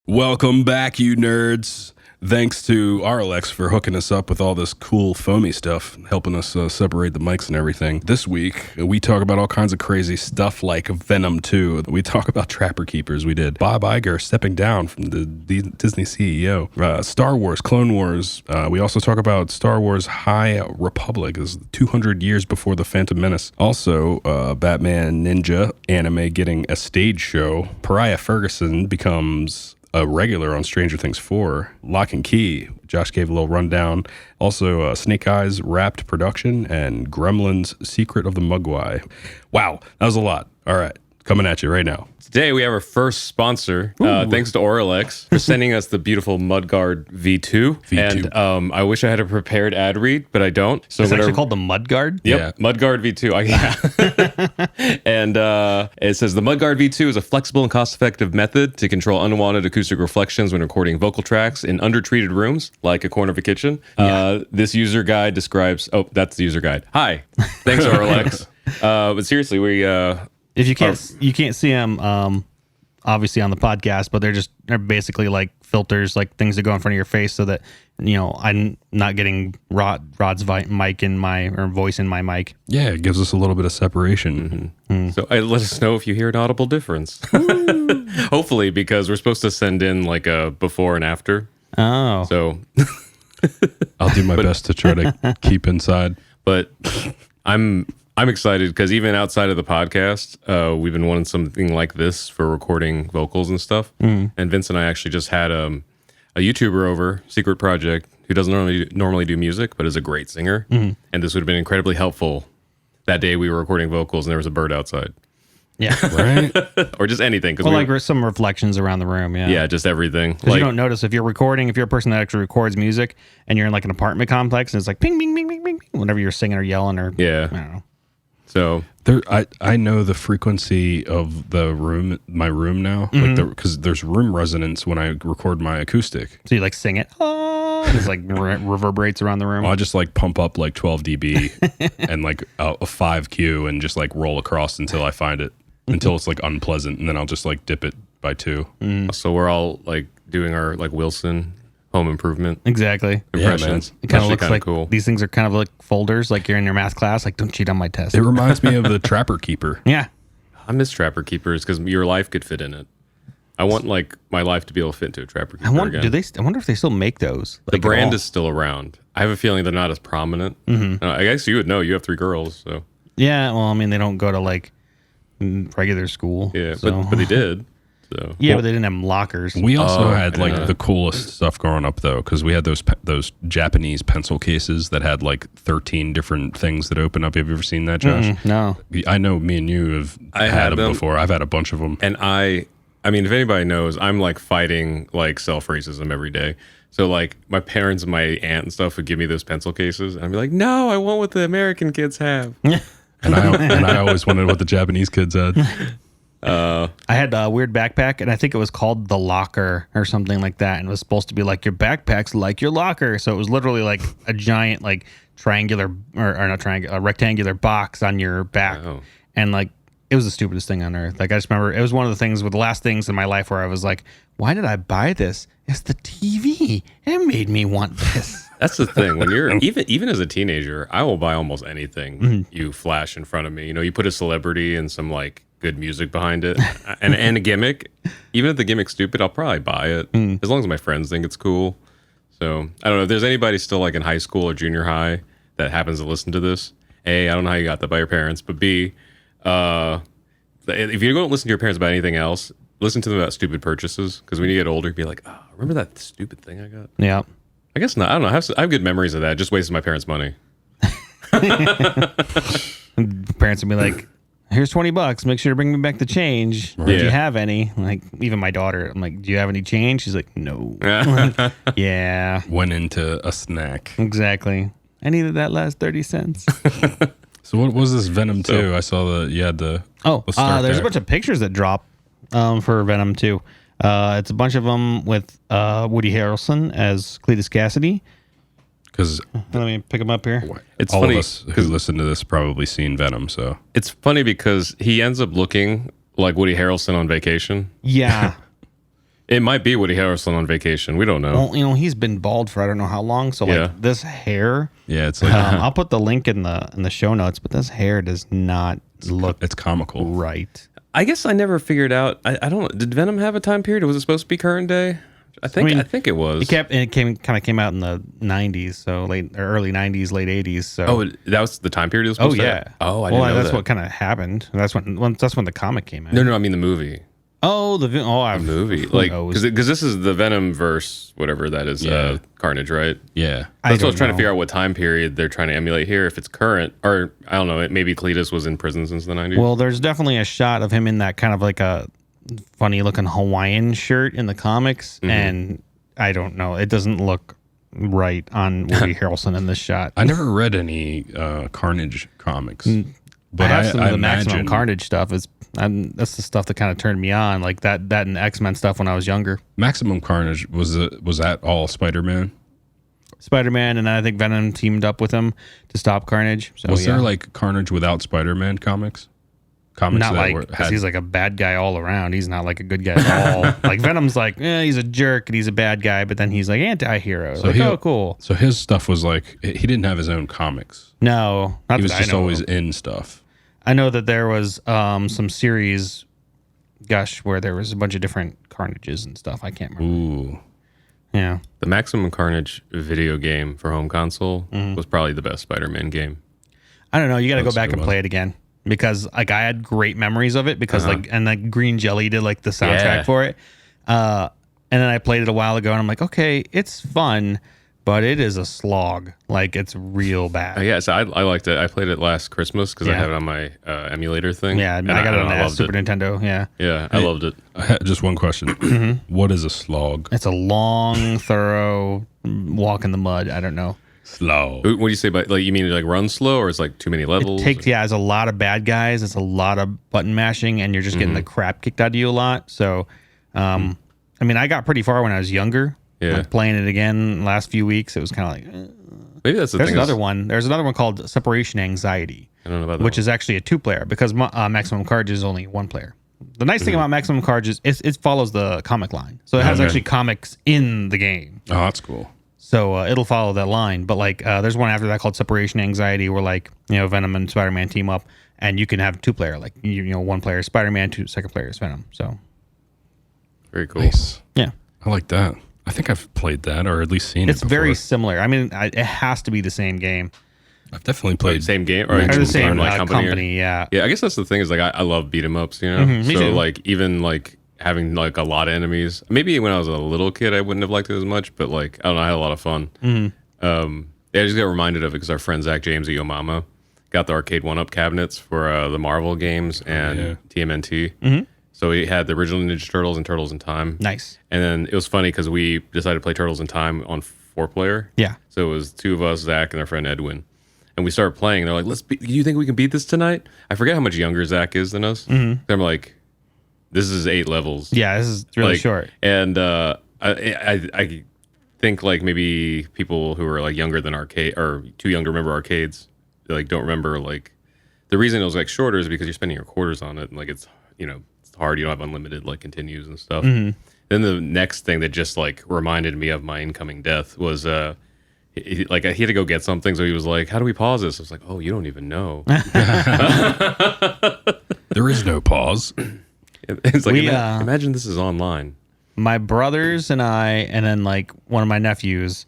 Welcome back, you nerds. Thanks to RLX for hooking us up with all this cool foamy stuff, helping us separate the mics and everything. This week, we talk about all kinds of crazy stuff like Venom 2. We talk about Trapper Keepers. We did Bob Iger stepping down from the Disney CEO. Star Wars, Clone Wars. We also talk about Star Wars High Republic. This is 200 years before The Phantom Menace. Also, Batman Ninja anime getting a stage show. Priah Ferguson becomes a regular on Stranger Things 4. Locke and Key, Josh gave a little rundown. Also, Snake Eyes wrapped production and Gremlins Secret of the Mogwai. Wow, that was a lot. All right, coming at you right now. Today we have our first sponsor. Thanks to Oralex for sending us the beautiful Mudguard V2. And I wish I had a prepared ad read, but I don't. So it's actually called the Mudguard? Yep, yeah. Mudguard V2. Yeah. And it says the Mudguard V2 is a flexible and cost-effective method to control unwanted acoustic reflections when recording vocal tracks in undertreated rooms, like a corner of a kitchen. Yeah. This user guide describes... Oh, that's the user guide. Hi. Thanks, Oralex. But seriously, if you can't see them, obviously on the podcast, but they're basically like filters, like things that go in front of your face, so that I'm not getting Rod's mic in or voice in my mic. Yeah, it gives us a little bit of separation. Mm-hmm. So let us know if you hear an audible difference. Hopefully, because we're supposed to send in like a before and after. Oh, so I'll do my best to try to keep inside. But I'm excited because even outside of the podcast, we've been wanting something like this for recording vocals and stuff. And Vince and I actually just had a YouTuber over, Secret Project, who doesn't normally do music, but is a great singer. And this would have been incredibly helpful that day we were recording vocals and there was a bird outside. Yeah. Right? Or just anything. Well, like some reflections around the room, yeah. Yeah, just everything. Because you don't notice if you're a person that actually records music and you're in like an apartment complex and it's like ping, ping, ping, ping, ping, ping, whenever you're singing or yelling or... Yeah. I don't know. So I know the frequency of my room now, because there's room resonance when I record my acoustic. So you like sing it, and it's like reverberates around the room. I'll just like pump up like 12 dB and like a 5Q and just like roll across until I find it, until it's like unpleasant, and then I'll just like dip it by 2. So we're all like doing our like Wilson Home Improvement. Exactly. Impressions. It kind of looks like cool. These things are kind of like folders, like you're in your math class. Like, don't cheat on my test. It reminds me of the Trapper Keeper. Yeah. I miss Trapper Keepers because your life could fit in it. I want like my life to be able to fit into a Trapper Keeper again. I wonder if they still make those. The brand is still around. I have a feeling they're not as prominent. I guess you would know. You have 3 girls, so. Yeah. Well, I mean, they don't go to like regular school. Yeah, so. but they did. So. Yeah, but they didn't have lockers. We also had like the coolest stuff growing up though, because we had those Japanese pencil cases that had like 13 different things that open up. Have you ever seen that, Josh? No. I know me and you have had them before. I've had a bunch of them. And I mean, if anybody knows, I'm like fighting like self-racism every day. So like my parents and my aunt and stuff would give me those pencil cases, and I'd be like, no, I want what the American kids have. and I always wanted what the Japanese kids had. I had a weird backpack, and I think it was called the locker or something like that, and it was supposed to be like your backpack's like your locker. So it was literally like a giant like triangular or not triangular, a rectangular box on your back. Wow. And like it was the stupidest thing on earth. Like I just remember it was one of the things with the last things in my life where I was like, why did I buy this? It's the TV. It made me want this. That's the thing. When you're even as a teenager, I will buy almost anything you flash in front of me. You put a celebrity and some like good music behind it and a gimmick. Even if the gimmick's stupid, I'll probably buy it as long as my friends think it's cool. So I don't know if there's anybody still like in high school or junior high that happens to listen to this. A, I don't know how you got that by your parents, but B, if you don't listen to your parents about anything else, listen to them about stupid purchases, because when you get older, you'll be like, oh, remember that stupid thing I got? Yeah. I guess not. I don't know. I have good memories of that. Just wasting my parents' money. Parents would be like, here's $20. Make sure to bring me back the change. Right. If you have any. Like, even my daughter, I'm like, do you have any change? She's like, no. Yeah. Went into a snack. Exactly. I needed that last 30 cents. So what was this Venom 2? I saw you had the... there's a bunch of pictures that drop for Venom 2. It's a bunch of them with Woody Harrelson as Cletus Kasady. Because let me pick him up here. It's all funny, of us who listen to this probably seen Venom, so it's funny because he ends up looking like Woody Harrelson on vacation. Yeah. It might be Woody Harrelson on vacation. We don't know. Well, he's been bald for I don't know how long. So like this hair. Yeah, it's like I'll put the link in the show notes, but this hair does not look. It's comical, right? I guess I never figured out. I don't. Did Venom have a time period? Was it supposed to be current day? I think it was. It came out in the 90s, so early 90s, late 80s. So that was the time period it was supposed to have? Oh, I didn't know that's that. what kind of happened. That's when the comic came out. No, I mean the movie. Oh, the movie, like because this is the Venom verse, whatever that is, Carnage, right? Yeah, that's what I was trying to figure out what time period they're trying to emulate here. If it's current, or I don't know, maybe Cletus was in prison since the 90s. Well, there's definitely a shot of him in that kind of like a funny looking Hawaiian shirt in the comics, and I don't know, it doesn't look right on Woody Harrelson in this shot. I never read any Carnage comics, but I have some of the Maximum Carnage stuff. That's the stuff that kind of turned me on, like that and X-Men stuff when I was younger. Maximum Carnage was that all Spider-Man? Spider-Man, and then I think Venom teamed up with him to stop Carnage. So, was there like Carnage without Spider-Man comics? Not like, because he's like a bad guy all around. He's not like a good guy at all. Like Venom's like, he's a jerk and he's a bad guy, but then he's like anti-hero. So like, cool. So his stuff was like, he didn't have his own comics. No, he was just always in stuff. I know that there was some series, where there was a bunch of different Carnages and stuff. I can't remember. Ooh. Yeah. The Maximum Carnage video game for home console was probably the best Spider-Man game. I don't know. You got to go back and play it again, because like I had great memories of it because and Green Jelly did like the soundtrack for it. And then I played it a while ago and I'm like, okay, it's fun, but it is a slog. Like it's real bad. So I liked it. I played it last Christmas because I have it on my emulator thing. Yeah, I got it on the Super Nintendo. Yeah, I loved it. I had just one question. What is a slog? It's a long, thorough walk in the mud. I don't know. Slow. What do you say about, like, you mean like run slow, or it's like too many levels? It's a lot of bad guys. It's a lot of button mashing, and you're just getting the crap kicked out of you a lot. So, I mean, I got pretty far when I was younger. Yeah. Like playing it again last few weeks, it was kind of like. Maybe that's the thing. There's another one called Separation Anxiety. I don't know about that. Which is actually a 2-player, because Maximum Carnage is only 1 player. The nice thing about Maximum Carnage is it follows the comic line, so it has actually comics in the game. Oh, that's cool. So it'll follow that line. But like there's one after that called Separation Anxiety, where like Venom and Spider-Man team up, and you can have 2-player. Like 1 player is Spider-Man, 2nd player is Venom. So very cool. Nice. Yeah, I like that. I think I've played that, or at least seen it. It's very similar. I mean, it has to be the same game. I've definitely played same game or the same company. Yeah. I guess that's the thing is like I love beat 'em ups. Me so too. like even like having like a lot of enemies. Maybe when I was a little kid, I wouldn't have liked it as much, but like I don't know, I had a lot of fun. I just got reminded of it because our friend Zach James at Yo Mama got the arcade 1-up cabinets for the Marvel games and TMNT. So we had the original Ninja Turtles and Turtles in Time. Nice. And then it was funny because we decided to play Turtles in Time on 4-player. Yeah. So it was 2 of us, Zach and our friend Edwin. And we started playing. They're like, do you think we can beat this tonight? I forget how much younger Zach is than us. I'm like, this is 8 levels. Yeah, this is really short. And I think like maybe people who are like younger than arcade or too young to remember arcades, they like don't remember like the reason it was like shorter is because you're spending your quarters on it, and like it's it's hard. You don't have unlimited like continues and stuff. Then the next thing that just like reminded me of my incoming death was he had to go get something, so he was like, "How do we pause this?" I was like, "Oh, you don't even know." There is no pause. It's like imagine this is online. My brothers and I, and then like one of my nephews,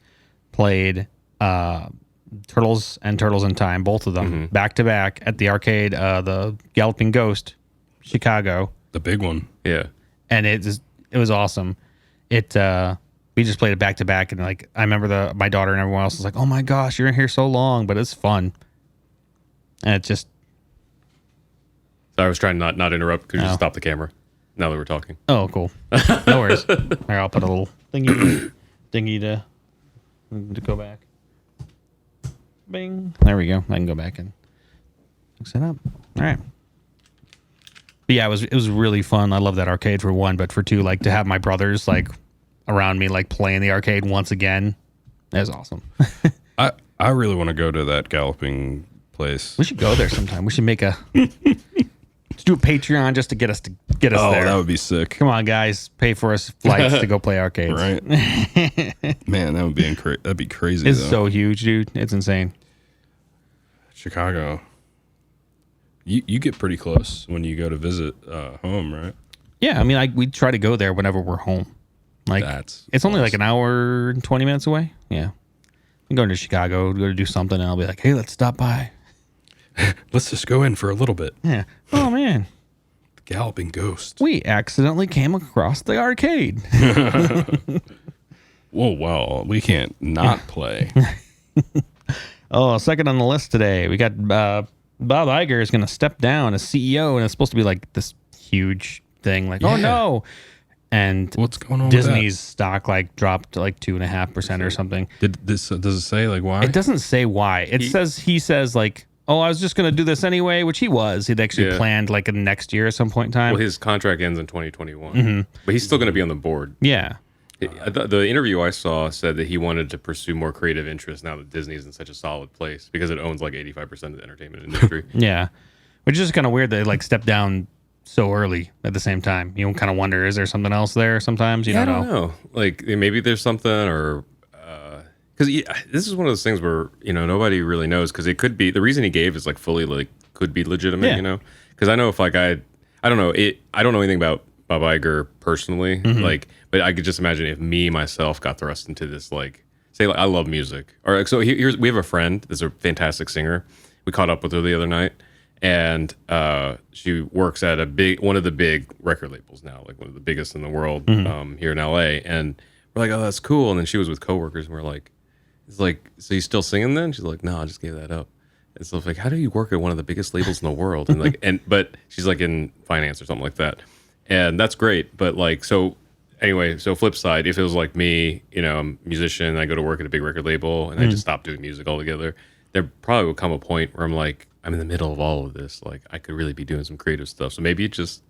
played Turtles and Turtles in Time, both of them back to back at the arcade, the Galloping Ghost, Chicago, The big one. Yeah, and it was awesome. We just played it back to back, and like I remember my daughter and everyone else was like, "Oh my gosh, you're in here so long," but it's fun, and it just. So I was trying to not interrupt. Could you just stop the camera now that we're talking? Oh, cool. No worries. Here, I'll put a little thingy to go back. Bing. There we go. I can go back and fix it up. All right. But yeah, it was really fun. I love that arcade for 1, but for 2, like to have my brothers like around me, like playing the arcade once again, that was awesome. I really want to go to that Galloping place. We should go there sometime. We should make a Let's do a Patreon just to get us there. that would be sick. Come on, guys, pay for us flights to go play arcades. Right. Man, that would be that'd be crazy. It's though. so huge, dude. It's insane. Chicago. You get pretty close when you go to visit home, right? Yeah, I mean, we try to go there whenever we're home. Like it's only like an hour and 20 minutes away. Yeah, I'm going to Chicago to go to do something, and I'll be like, hey, let's stop by. Let's just go in for a little bit. Yeah. Oh man, the galloping ghost. We accidentally came across the arcade. Whoa, well, we can't not play. Oh, second on the list today, we got Bob Iger is going to step down as CEO, and it's supposed to be like this huge thing. Like, oh no. And what's going on? Disney's stock like dropped to like 2.5% or something. Does it say like why? It doesn't say why. He says like, oh, I was just going to do this anyway, which he was. He'd actually planned like a next year at some point in time. Well, his contract ends in 2021, but he's still going to be on the board. Yeah. The interview I saw said that he wanted to pursue more creative interests now that Disney's in such a solid place because it owns like 85% of the entertainment industry. Yeah. Which is kind of weird that they like stepped down so early at the same time. You kind of wonder, is there something else there sometimes? You don't know. Like maybe there's something or because this is one of those things where, nobody really knows because it could be the reason he gave is like fully like could be legitimate, because I know if like I don't know anything about Bob Iger personally, like, but I could just imagine if me myself got thrust into this, like, say, like, I love music, or like, so we have a friend that's a fantastic singer. We caught up with her the other night, and she works at one of the big record labels now, like one of the biggest in the world here in LA. And we're like, oh, that's cool. And then she was with coworkers, and we're like, it's like, so you still singing then? She's like, no, I just gave that up. And so like, how do you work at one of the biggest labels in the world? And like, but she's like in finance or something like that. And that's great. But like, so anyway, so flip side, if it was like me, I'm a musician, I go to work at a big record label and I just stop doing music altogether, there probably will come a point where I'm like, I'm in the middle of all of this. Like I could really be doing some creative stuff. So maybe it just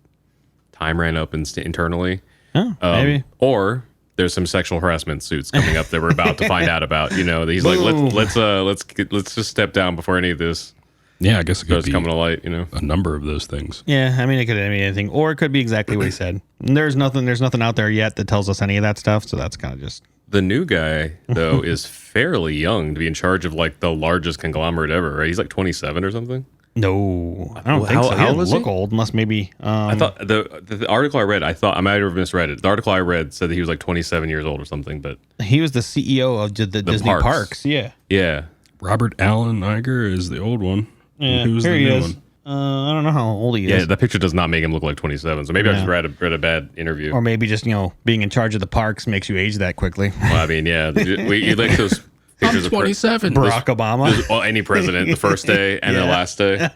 time ran up internally. Oh, maybe. Or there's some sexual harassment suits coming up that we're about to find out about. He's like, let's just step down before any of this. Yeah, I guess it could be coming to light. A number of those things. Yeah, I mean, it could be anything, or it could be exactly what he said. There's nothing out there yet that tells us any of that stuff. So that's kind of just the new guy though is fairly young to be in charge of like the largest conglomerate ever. Right? He's like 27 or something. No, I don't think so. He doesn't look old, unless maybe. I thought the article I read, I might have misread it. The article I read said that he was like 27 years old or something, but he was the CEO of the Disney parks. Yeah. Yeah. Robert Allen Iger is the old one. Yeah, who's here the he new is. one? I don't know how old he is. Yeah, the picture does not make him look like 27. So maybe I just read a bad interview. Or maybe just being in charge of the parks makes you age that quickly. Well, I mean, yeah, you like those pictures I'm 27. Barack Obama. Any president, the first day and the last day.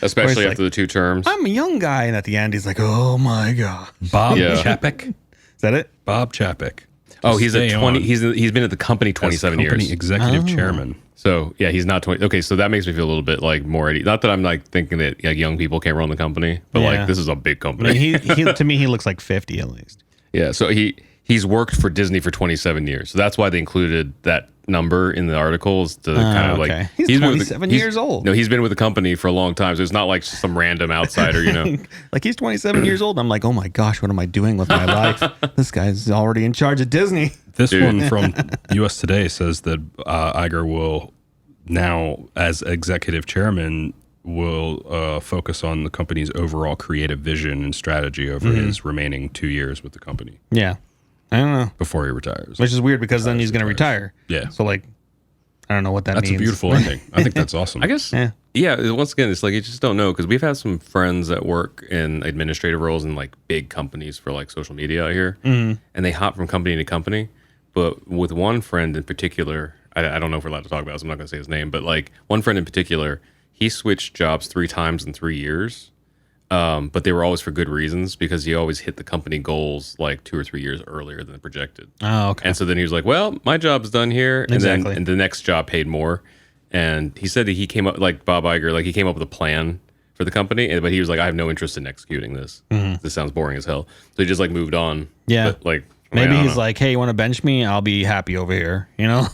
Especially after the 2 terms. I'm a young guy, and at the end, he's like, "Oh my god, Bob Chapek." Is that it? Bob Chapek. Oh, he's a 20. He's been at the company 27 years. Company executive chairman. So yeah, he's not 20. Okay, so that makes me feel a little bit like more. Not that I'm like thinking that like young people can't run the company, but like this is a big company. I mean, he to me he looks like 50 at least. Yeah, so he's worked for Disney for 27 years. So that's why they included that number in the articles to kind of like he's 27 years old. No, he's been with the company for a long time. So it's not like some random outsider, Like he's 27 years old. I'm like, oh my gosh, what am I doing with my life? This guy's already in charge of Disney. This one from US Today says that Iger will now, as executive chairman, will focus on the company's overall creative vision and strategy over his remaining 2 years with the company. Yeah. I don't know. Before he retires. Which is weird because then he's going to retire. Yeah. So like, I don't know what that means. That's a beautiful ending. I think that's awesome. I guess. Yeah. Once again, it's like you just don't know because we've had some friends that work in administrative roles in like big companies for like social media out here, and they hop from company to company. But with one friend in particular, I don't know if we're allowed to talk about it, so I'm not going to say his name, but like one friend in particular, he switched jobs 3 times in 3 years. But they were always for good reasons because he always hit the company goals like 2 or 3 years earlier than projected. Oh, okay. And so then he was like, well, my job's done here. And Exactly. then the next job paid more. And he said that he came up, like Bob Iger, like he came up with a plan for the company, but he was like, I have no interest in executing this. This sounds boring as hell. So he just like moved on. Yeah. But, like maybe he's like, hey, you want to bench me? I'll be happy over here.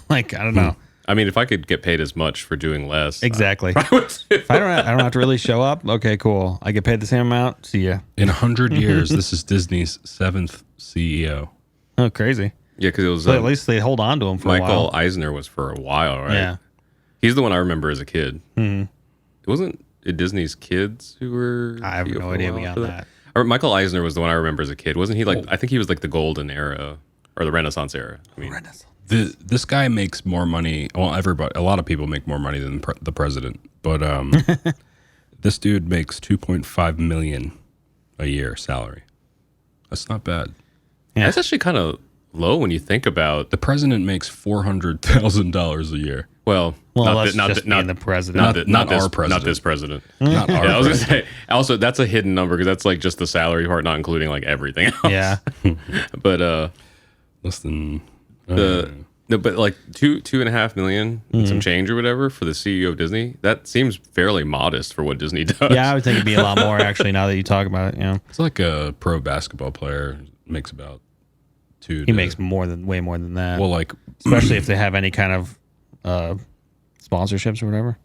Like, I don't know. I mean, if I could get paid as much for doing less, Exactly. I would. If I don't have to really show up, okay, cool. I get paid the same amount. See ya. In 100 years, this is Disney's 7th CEO. Oh, crazy. Yeah, because it was But at least they hold on to him for a Michael while. Eisner was for a while, right? Yeah. He's the one I remember as a kid. It wasn't it Disney's kids who were. I have CEO no for a idea while beyond after that. Or Michael Eisner was the one I remember as a kid. Wasn't he like? I think he was like the golden era or the Renaissance era. I mean, This guy makes more money. Well, a lot of people make more money than the president, but this dude makes $2.5 million a year salary. That's not bad. Yeah. that's actually kind of low when you think about. The president makes $400,000 a year. Well, that's just being the president. Not this, our president. Not this president. Not our Yeah, I was gonna president. say. Also, that's a hidden number because that's like just the salary part, not including like everything else. Yeah. But Less than but like 2.5 million and some change or whatever for the CEO of Disney. That seems fairly modest for what Disney does. Yeah, I would think it'd be a lot more actually now that you talk about it. You know, It's like a pro basketball player makes about two. he makes way more than that. well, like especially if they have any kind of sponsorships or whatever.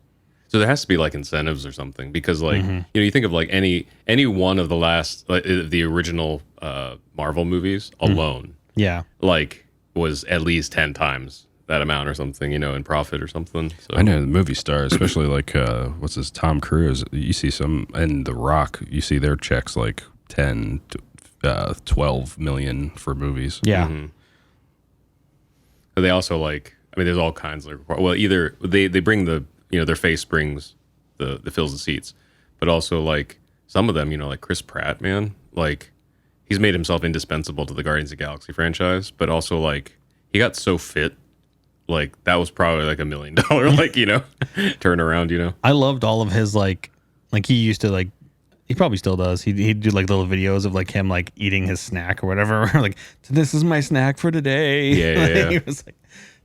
So there has to be like incentives or something because like you think of like any one of the last the original Marvel movies alone Yeah. like was at least 10 times that amount or something, in profit or something. So I know the movie stars, especially like what's this Tom Cruise. You see some and The Rock. You see their checks like 10 to 12 million for movies. Yeah. But they also like there's all kinds of either they bring the their face brings the fills the seats, but also like some of them like Chris Pratt, man, like he's made himself indispensable to the Guardians of the Galaxy franchise, but also like he got so fit, like that was probably like $1 million like turnaround. I loved all of his like he used to like he probably still does. He'd do like little videos of like him like eating his snack or whatever. Like, this is my snack for today. Yeah, Like, yeah. He was like,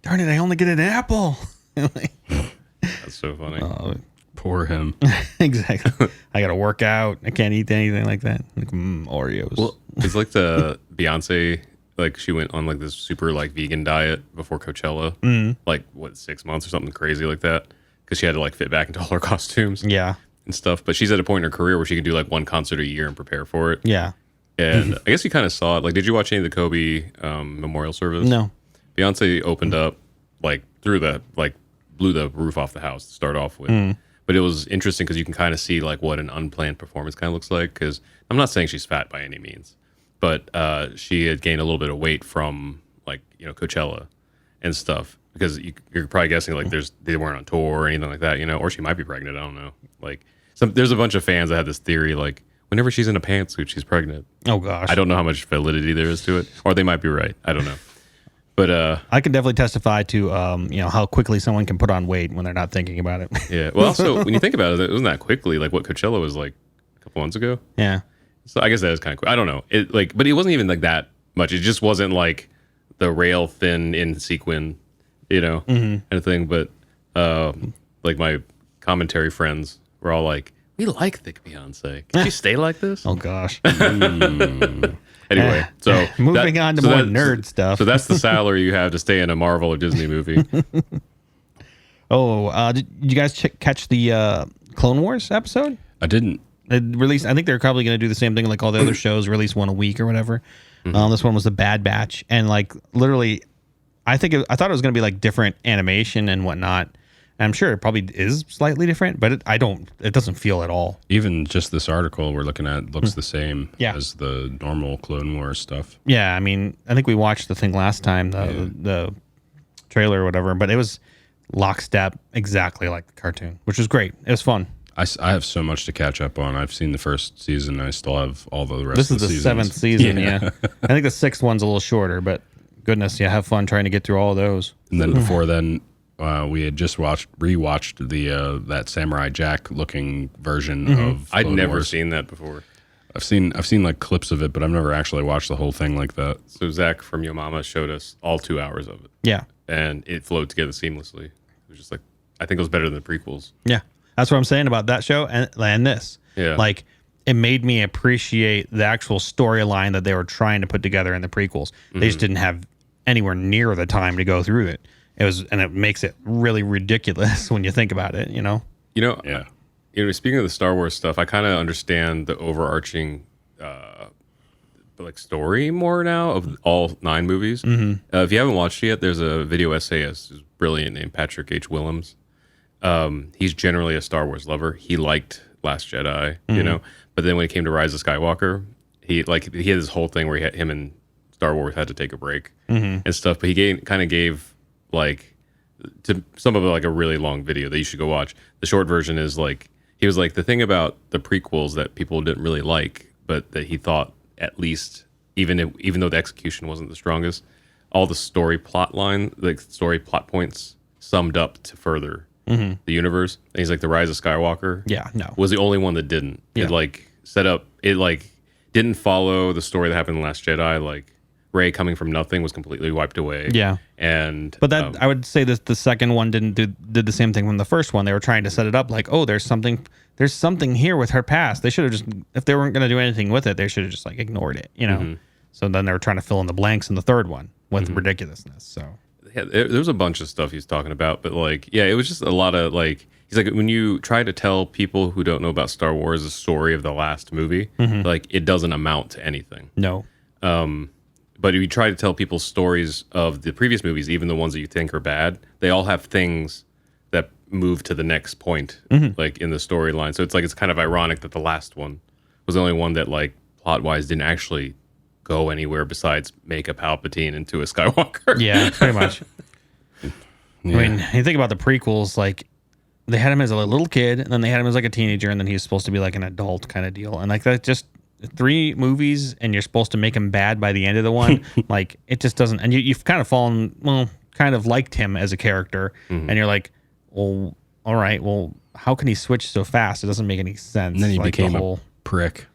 darn it, I only get an apple. That's so funny. Poor him. Exactly. I got to work out. I can't eat anything like that. Like Oreos. Well, it's like the Beyonce, like she went on like this super like vegan diet before Coachella, like 6 months or something crazy like that, because she had to like fit back into all her costumes yeah. and stuff. But she's at a point in her career where she can do like one concert a year and prepare for it. Yeah. And I guess you kind of saw it. Like, did you watch any of the Kobe memorial service? No. Beyonce opened up like blew the roof off the house to start off with. But it was interesting because you can kind of see like what an unplanned performance kind of looks like. Because I'm not saying she's fat by any means, but she had gained a little bit of weight from like Coachella and stuff. Because you're probably guessing like they weren't on tour or anything like that, or she might be pregnant. I don't know. Like there's a bunch of fans that had this theory like whenever she's in a pantsuit, she's pregnant. Oh, gosh. I don't know how much validity there is to it, or they might be right. I don't know. But I can definitely testify to how quickly someone can put on weight when they're not thinking about it. yeah. Well, also when you think about it wasn't that quickly. Like what Coachella was like a couple months ago. Yeah. So I guess that is kind of quick. I don't know. But it wasn't even like that much. It just wasn't like the rail thin in sequin, kind of thing. But like my commentary friends were all like, "We like thick Beyonce. Can she stay like this?" Oh, gosh. Anyway, so Moving on to more nerd stuff. So that's the salary you have to stay in a Marvel or Disney movie. Did you guys catch the Clone Wars episode? I didn't. It released. I think they're probably going to do the same thing like all the other shows, release one a week or whatever. This one was the Bad Batch, and like literally, I thought it was going to be like different animation and whatnot. And I'm sure it probably is slightly different, but it doesn't feel at all. Even just this article we're looking at looks the same Yeah. as the normal Clone Wars stuff. Yeah, I mean, I think we watched the thing last time, the trailer or whatever, but it was lockstep exactly like the cartoon, which was great. It was fun. I have so much to catch up on. I've seen the first season. I still have all the rest This of is the the seasons. 7th season, yeah. I think the 6th one's a little shorter, but goodness, yeah, have fun trying to get through all of those. And then before then, we had just rewatched the that Samurai Jack looking version of I'd Clone never Wars. seen that before. I've seen like clips of it, but I've never actually watched the whole thing like that. So Zach from Yo Mama showed us all 2 hours of it, Yeah. and it flowed together seamlessly. It was just like, I think it was better than the prequels. Yeah. That's what I'm saying about that show and this. Yeah. Like, it made me appreciate the actual storyline that they were trying to put together in the prequels. They just didn't have anywhere near the time to go through it. it makes it really ridiculous when you think about it, Yeah. Speaking of the Star Wars stuff, I kind of understand the overarching story more now of all 9 movies. If you haven't watched it yet, there's a video essayist who's brilliant named Patrick H. Willems. He's generally a Star Wars lover. He liked Last Jedi, but then when it came to Rise of Skywalker, he had this whole thing where him and Star Wars had to take a break and stuff. But he kind of gave to some of it a really long video that you should go watch. The short version is he was the thing about the prequels that people didn't really like, but that he thought at least even though the execution wasn't the strongest, all the story plot points summed up to further the universe. And he's the Rise of Skywalker was the only one that didn't. It set up didn't follow the story that happened in Last Jedi. Rey coming from nothing was completely wiped away. Yeah. But that I would say that the second one did the same thing from the first one. They were trying to set it up there's something here with her past. They should have just, if they weren't going to do anything with it, they should have just ignored it, So then they were trying to fill in the blanks in the third one with ridiculousness. So yeah, there's a bunch of stuff he's talking about, but it was just a lot of he's when you try to tell people who don't know about Star Wars the story of the last movie, it doesn't amount to anything. No. But if you try to tell people stories of the previous movies, even the ones that you think are bad, they all have things that move to the next point, in the storyline. So it's kind of ironic that the last one was the only one that plot-wise didn't actually go anywhere besides make a Palpatine into a Skywalker. Yeah, pretty much. I mean, you think about the prequels, they had him as a little kid, and then they had him as a teenager, and then he was supposed to be an adult kind of deal. And that just 3 movies, and you're supposed to make him bad by the end of the one. It just doesn't. And you've kind of kind of liked him as a character, and you're well, all right, well, how can he switch so fast? It doesn't make any sense. And then he became a prick.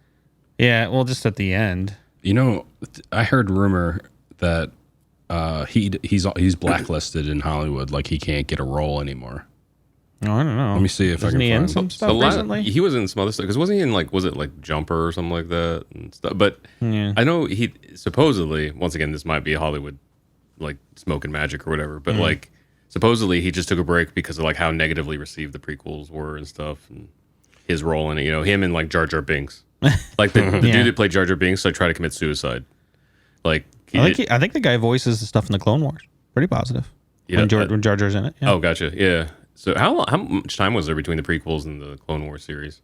Yeah, well, just at the end. I heard rumor that he's blacklisted in Hollywood. He can't get a role anymore. Oh, I don't know. Let me see if I can find some stuff recently. He was in some other stuff because wasn't he in was it Jumper or something like that and stuff? But I know he supposedly, once again, this might be a Hollywood smoke and magic or whatever, but supposedly he just took a break because of how negatively received the prequels were and stuff, and his role in it. Him and Jar Jar Binks, the dude that played Jar Jar Binks, tried to commit suicide. I think the guy voices the stuff in the Clone Wars. Pretty positive. Yeah, when Jar Jar's in it. Yeah. Oh, gotcha. Yeah. So how much time was there between the prequels and the Clone Wars series?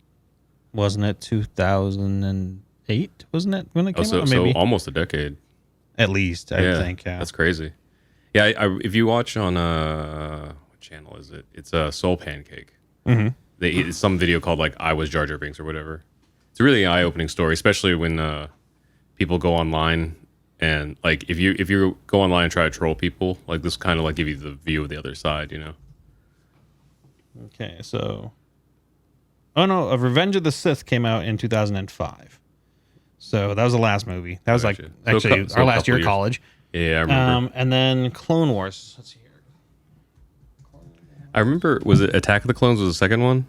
Wasn't it 2008? Wasn't it when it came out? So almost a decade. At least, I think. Yeah, that's crazy. Yeah, if you watch on what channel is it? It's a Soul Pancake. It's some video called I Was Jar Jar Binks or whatever. It's a really eye-opening story, especially when people go online and if you go online and try to troll people, this kind of give you the view of the other side, Okay, so... Oh, no, Revenge of the Sith came out in 2005. So that was the last movie. That was actually our last year of college. Yeah, I remember. And then Clone Wars. Let's see here. I remember, was it Attack of the Clones was the second one?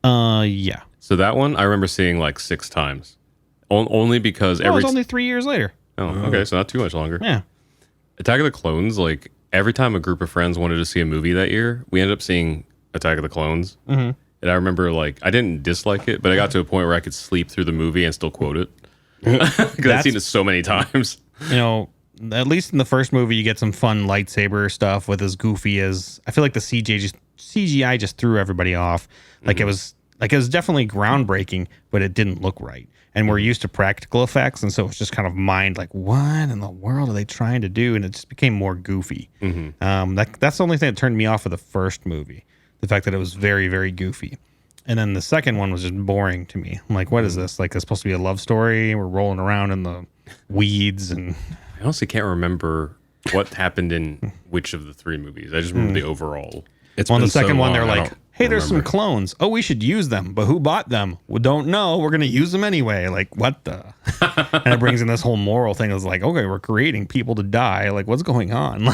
Yeah. So that one, I remember seeing 6 times. Only because it was only 3 years later. Oh, okay, so not too much longer. Yeah. Attack of the Clones, every time a group of friends wanted to see a movie that year, we ended up seeing Attack of the Clones. And I remember, I didn't dislike it, but I got to a point where I could sleep through the movie and still quote it. Because I've seen it so many times. At least in the first movie, you get some fun lightsaber stuff with as goofy as... I feel like the CGI just threw everybody off. It was definitely groundbreaking, but it didn't look right. And we're used to practical effects, and so it's just kind of mind what in the world are they trying to do? And it just became more goofy. That's the only thing that turned me off of the first movie, the fact that it was very, very goofy. And then the second one was just boring to me. I'm what is this? It's supposed to be a love story. We're rolling around in the weeds, and I honestly can't remember what happened in which of the 3 movies. I just remember the overall. It's on the second one. They're hey, there's some clones. Oh, we should use them. But who bought them? We don't know. We're going to use them anyway. What the? And it brings in this whole moral thing. It's okay, we're creating people to die. What's going on?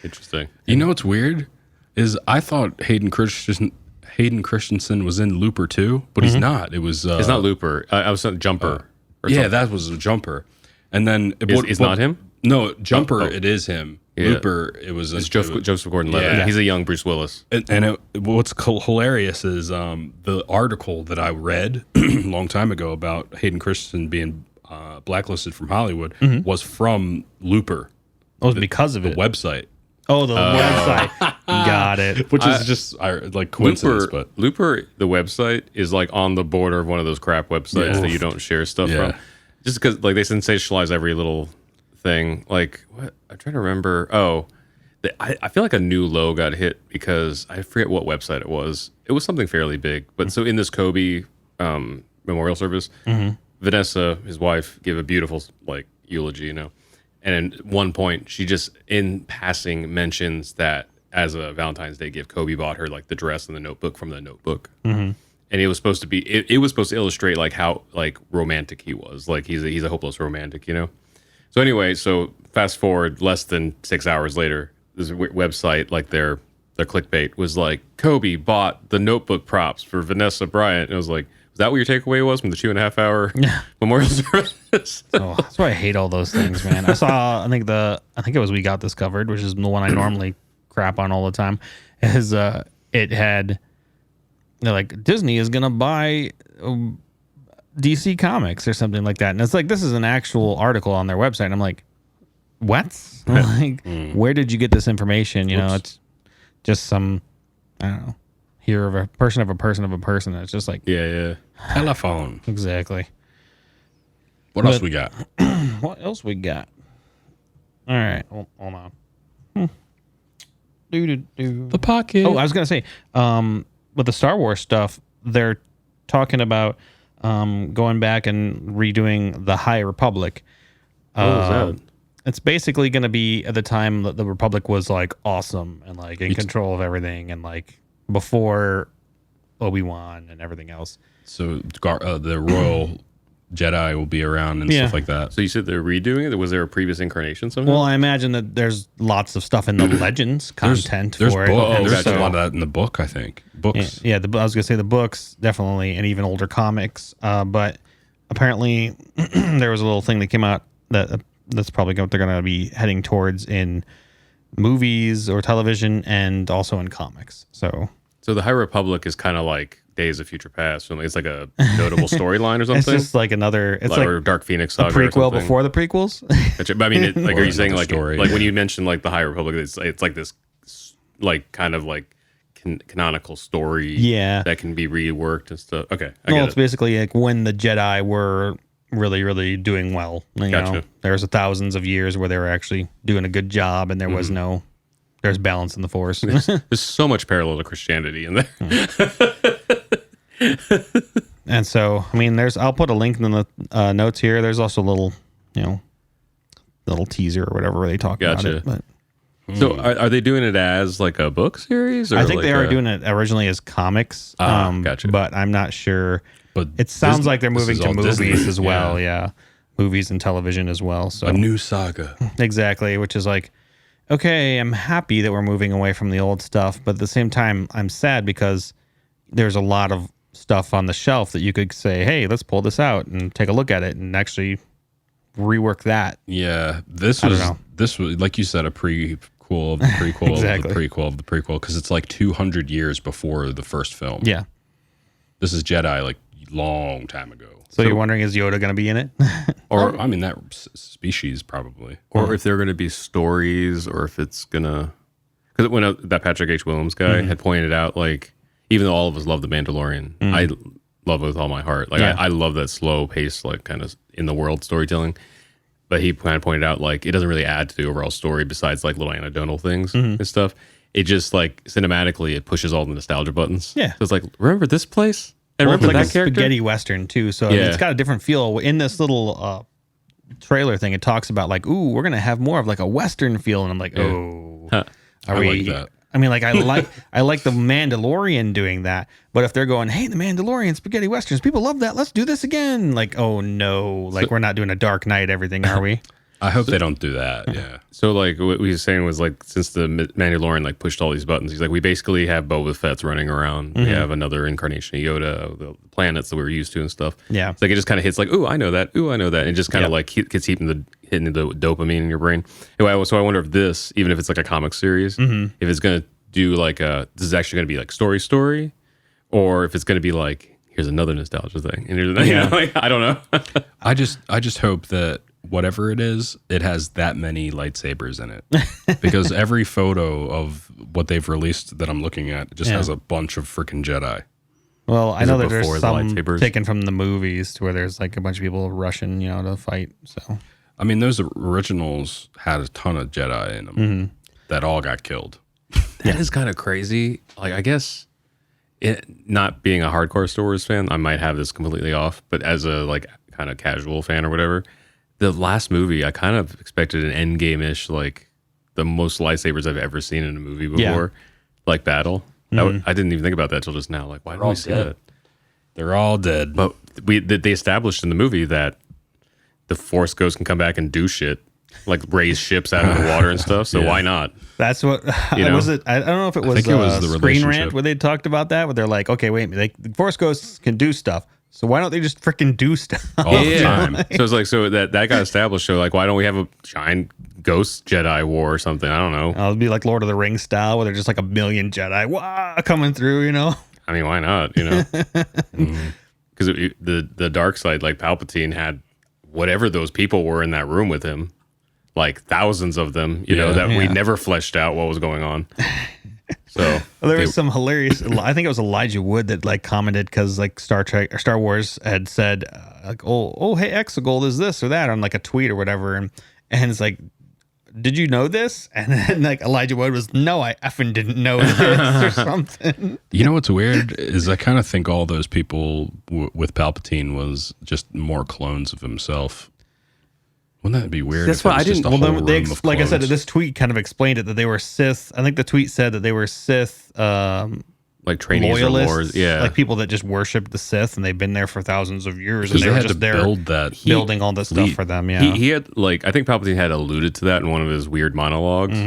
Interesting. You know what's weird? Is I thought Hayden Christensen was in Looper too, but he's not. It was... it's not Looper. I was saying Jumper. Yeah, that was a Jumper. And then... It's not him? No, Jumper, it is him. Looper. It was it's Joseph Gordon-Levitt. Yeah. He's a young Bruce Willis. And what's hilarious is the article that I read a long time ago about Hayden Christensen being blacklisted from Hollywood was from Looper. Oh, it was because of the it. website. Oh, the website. Got it. Which is just like coincidence. Looper, the website, is like on the border of one of those crap websites that you don't share stuff from. Just because like they sensationalize every little thing. Like, what? I'm trying to remember. Oh, I feel like a new low got hit because I forget what website it was. It was something fairly big. But so in this Kobe memorial service, Vanessa, his wife, gave a beautiful like eulogy, you know. And at one point, she just in passing mentions that as a Valentine's Day gift, Kobe bought her like the dress and the notebook from the Notebook. And it was supposed to be it was supposed to illustrate like how like romantic he was. Like he's a hopeless romantic, you know. So anyway, so fast forward less than 6 hours later, this website like their clickbait was like Kobe bought the Notebook props for Vanessa Bryant. And it was like, is that what your takeaway was from the 2.5 hour memorial service? Oh, that's why I hate all those things, man. I saw, I think it was We Got This Covered, which is the one I normally crap on all the time. Is it had like Disney is gonna buy DC Comics or something like that, and it's like this is an actual article on their website. And I'm like, what? Like, where did you get this information? You know, it's just some I don't know. Here of a person of a person of a person. It's just like Telephone. Exactly. What else we got? What else we got? All right, hold on. The pocket. Oh, I was gonna say, with the Star Wars stuff, they're talking about going back and redoing the High Republic. What was that? It's basically going to be at the time that the Republic was like awesome and like in control of everything and like before Obi-Wan and everything else. So the Royal Jedi will be around and stuff like that. So you said they're redoing it? Was there a previous incarnation somehow? Well, I imagine that there's lots of stuff in the Legends content for it. There's a lot of that in the book, I think. Books. Yeah, I was going to say the books, definitely, and even older comics. But apparently there was a little thing that came out that's probably what they're going to be heading towards in movies or television and also in comics. So the High Republic is kind of like Days of Future Past. It's like a notable storyline or something. It's just like another. It's like or Dark Phoenix Saga. A prequel before the prequels. I mean, like, are you saying like story. Like when you mentioned like the High Republic, it's like this like kind of like canonical story. That can be reworked and stuff. Okay, it's basically like when the Jedi were really, really doing well. You know, there's thousands of years where they were actually doing a good job, and there was there's balance in the Force. There's so much parallel to Christianity in there. And so, I mean, I'll put a link in the notes here. There's also a little, little teaser or whatever where they talk about it. But, so are they doing it as like a book series? Or I think they are doing it originally as comics. Gotcha. But I'm not sure. But it sounds like they're moving to movies Disney. as well. Yeah. Movies and television as well. So a new saga. Exactly. Which is like, okay, I'm happy that we're moving away from the old stuff. But at the same time, I'm sad because there's a lot of stuff on the shelf that you could say, hey, let's pull this out and take a look at it and actually rework that. Yeah. This was like you said, a prequel of the prequel Exactly. of the prequel of the prequel, because it's like 200 years before the first film. Yeah. This is Jedi like long time ago. So you're wondering, is Yoda going to be in it? Or I mean that species probably. Or if they're going to be stories, or if it's going to, because when that Patrick H. Williams guy had pointed out, like, even though all of us love The Mandalorian, I love it with all my heart. Like, I love that slow pace, like kind of in the world storytelling. But he kind of pointed out, like, it doesn't really add to the overall story besides like little anecdotal things and stuff. It just like cinematically, it pushes all the nostalgia buttons. Yeah. So it's like, remember this place? And Well, it's remember like that a character? spaghetti western too, so I mean, it's got a different feel. In this little trailer thing, it talks about like, ooh, we're gonna have more of like a western feel, and I'm like, I like that. I mean, like I like the Mandalorian doing that, but if they're going, hey, the Mandalorian spaghetti westerns, people love that. Let's do this again. Like, oh no, like we're not doing a Dark Knight everything, are we? I hope they don't do that. Yeah. So like what we were saying was like since the Mandalorian like pushed all these buttons, he's like we basically have Boba Fett's running around. We have another incarnation of Yoda, the planets that we were used to and stuff. Yeah. It's like it just kind of hits like, ooh, I know that. Ooh, I know that. And it just kind of like gets hitting the dopamine in your brain. Anyway, so I wonder if this, even if it's like a comic series, if it's gonna do like this is actually gonna be like story, or if it's gonna be like here's another nostalgia thing. And here's you know, like, I don't know. I just hope that whatever it is, it has that many lightsabers in it. Because every photo of what they've released that I'm looking at just has a bunch of freaking Jedi. Well, I know that there's before the some lightsabers? taken from the movies to where there's like a bunch of people rushing, you know, to fight. So I mean, those originals had a ton of Jedi in them that all got killed. That is kind of crazy. Like, I guess it not being a hardcore Star Wars fan, I might have this completely off. But as a like kind of casual fan or whatever, the last movie I kind of expected an Endgame-ish, like the most lightsabers I've ever seen in a movie before, like battle. I didn't even think about that till just now. Like, why didn't we see that? They're all dead. But they established in the movie that the Force Ghost can come back and do shit, like raise ships out of the water and stuff. So why not? that's what You know? was it. I don't know if it was, think it was the Screen relationship. Rant where they talked about that, where they're like, okay, wait, the Force Ghosts can do stuff. So why don't they just freaking do stuff? All the time. So it's like that got established. So like, why don't we have a giant ghost Jedi war or something? I don't know. It'll be like Lord of the Rings style, where they're just like a million Jedi coming through, you know? I mean, why not? You know, because the dark side, like Palpatine, had whatever those people were in that room with him, like thousands of them. You know that we never fleshed out what was going on. So Well, there was some hilarious. I think it was Elijah Wood that like commented because like Star Trek or Star Wars had said like, oh, hey, Exegol is this or that on like a tweet or whatever, and it's like, did you know this? And then like Elijah Wood was, no, I effing didn't know this or something. You know what's weird is I kind of think all those people with Palpatine was just more clones of himself. Wouldn't that be weird? That's if it why was I didn't- just a Well, whole then room of like I said, clones? this tweet kind of explained it that they were Sith. I think the tweet said that they were Sith like trainees or loyalists, lords, yeah, like people that just worshipped the Sith and they've been there for thousands of years, and because they they were had just to there build that. building all this stuff for them. Yeah, He had like I think Palpatine had alluded to that in one of his weird monologues,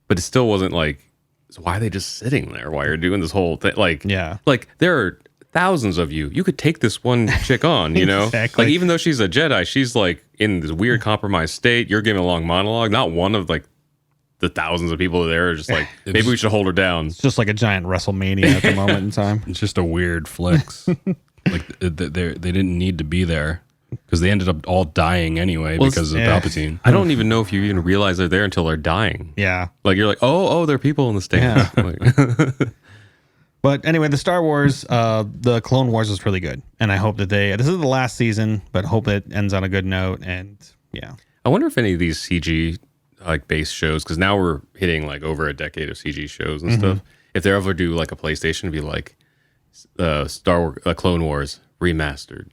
but it still wasn't like. So why are they just sitting there while you're doing this whole thing? Like, like there are thousands of you. You could take this one chick on, you know? Exactly. Like, even though she's a Jedi, she's like in this weird compromised state. You're giving a long monologue. Not one of like the thousands of people there are just like, maybe we should hold her down. it's just like a giant WrestleMania at the moment in time. It's just a weird flex. Like they didn't need to be there because they ended up all dying anyway because of Palpatine. I don't even know if you even realize they're there until they're dying. Yeah. Like, you're like, oh, there are people in the stands. Like, But anyway, the Star Wars, the Clone Wars was really good. And I hope that this is the last season, but hope it ends on a good note. And yeah. I wonder if any of these CG like base shows, because now we're hitting like over a decade of CG shows and stuff. If they ever do like a PlayStation, it'd be like Star Wars, Clone Wars remastered,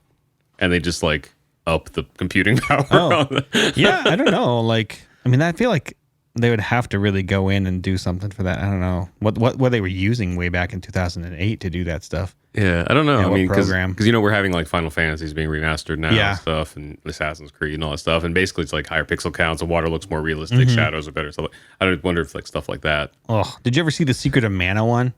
and they just like up the computing power. Yeah, I don't know. Like, I mean, I feel like they would have to really go in and do something for that. I don't know what they were using way back in 2008 to do that stuff. Yeah, I don't know. Yeah, I what mean, program? because we're having like Final Fantasies being remastered now and stuff, and Assassin's Creed and all that stuff, and basically it's like higher pixel counts, the water looks more realistic, shadows are better. So I don't wonder if like stuff like that. Oh, did you ever see the Secret of Mana one?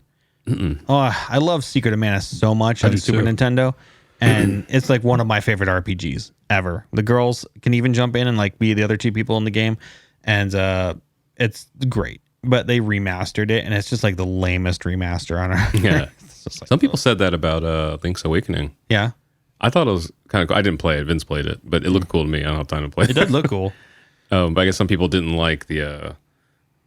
Oh, I love Secret of Mana so much on do Super too. Nintendo, and it's like one of my favorite RPGs ever. The girls can even jump in and like be the other two people in the game, and it's great. But they remastered it, and it's just like the lamest remaster on it. Yeah. It's just like, Some people said that about Link's Awakening. yeah, I thought it was kind of cool. I didn't play it. Vince played it, but it looked cool to me. I don't have time to play it. it did look cool. But I guess some people didn't like the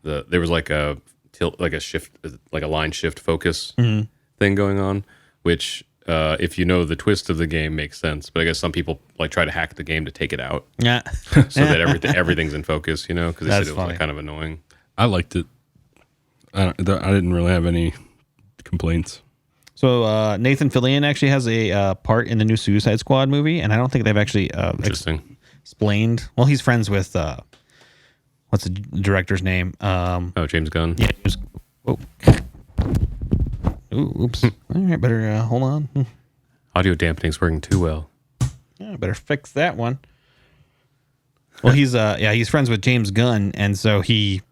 there was like a tilt, like a shift, like a line shift focus thing going on, which if you know the twist of the game makes sense. But I guess some people like try to hack the game to take it out Yeah, so that everything's in focus, you know, because they That's said it was funny. like kind of annoying. I liked it. I didn't really have any complaints. So Nathan Fillion actually has a part in the new Suicide Squad movie, and I don't think they've actually Interesting. explained. Well, he's friends with what's the director's name? James Gunn. Yeah. Oh. Ooh, oops. All right, better hold on. Audio dampening's working too well. Yeah, better fix that one. Well, he's friends with James Gunn, and so he's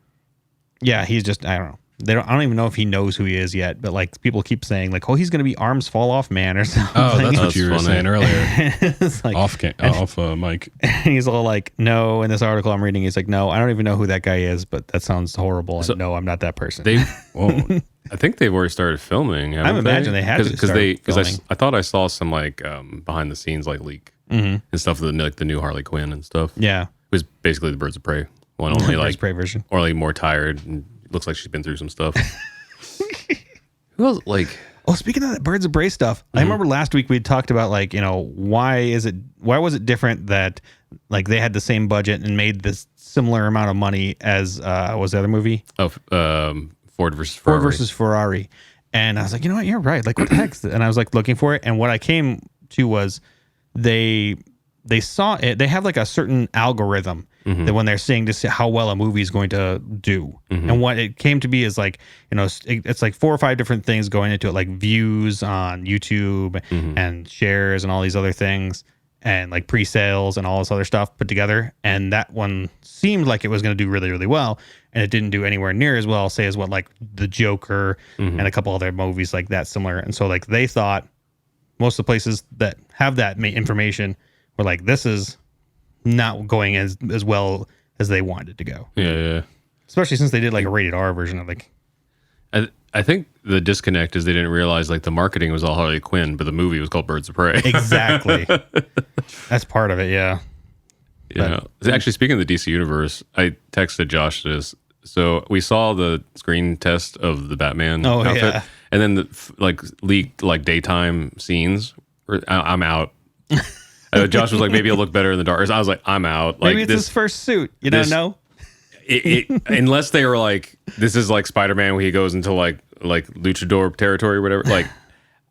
just, I don't know. I don't even know if he knows who he is yet, but like people keep saying like, oh, he's going to be Arms Fall Off Man or something. Oh, that's what you were funny. saying earlier. It's like, off mic. and he's all like, no, in this article I'm reading, he's like, no, I don't even know who that guy is, but that sounds horrible. And no, I'm not that person. I think they've already started filming. I imagine they had to because I thought I saw some like behind the scenes like leak and stuff of the new Harley Quinn and stuff. Yeah. It was basically the Birds of Prey one, only Birds like of Prey version. or like more tired and looks like she's been through some stuff. Who else like? Oh, speaking of that Birds of Prey stuff, I remember last week we talked about like, why was it different that like they had the same budget and made this similar amount of money as what was the other movie? Ford versus Ferrari. And I was like, you know what, you're right. Like what the heck? And I was like looking for it, and what I came to was they saw it. They have like a certain algorithm that when they're saying to see how well a movie is going to do, and what it came to be is like, it's like 4 or 5 different things going into it, like views on YouTube and shares and all these other things, and like pre-sales and all this other stuff put together. And that one seemed like it was going to do really, really well, and it didn't do anywhere near as well, say, as what like The Joker and a couple other movies like that similar. And so like they thought most of the places that have that information were like, this is not going as well as they wanted it to go. Yeah. Especially since they did like a rated R version of like. I think the disconnect is they didn't realize like the marketing was all Harley Quinn, but the movie was called Birds of Prey. Exactly. That's part of it. Yeah. Actually, speaking of the DC universe, I texted Josh this. So we saw the screen test of the Batman outfit, and then the leaked like daytime scenes. I'm out. Josh was like, maybe it'll look better in the dark. I was like, I'm out. Like, maybe it's his first suit. You don't know. Unless they were like, this is like Spider-Man where he goes into like luchador territory or whatever. Like,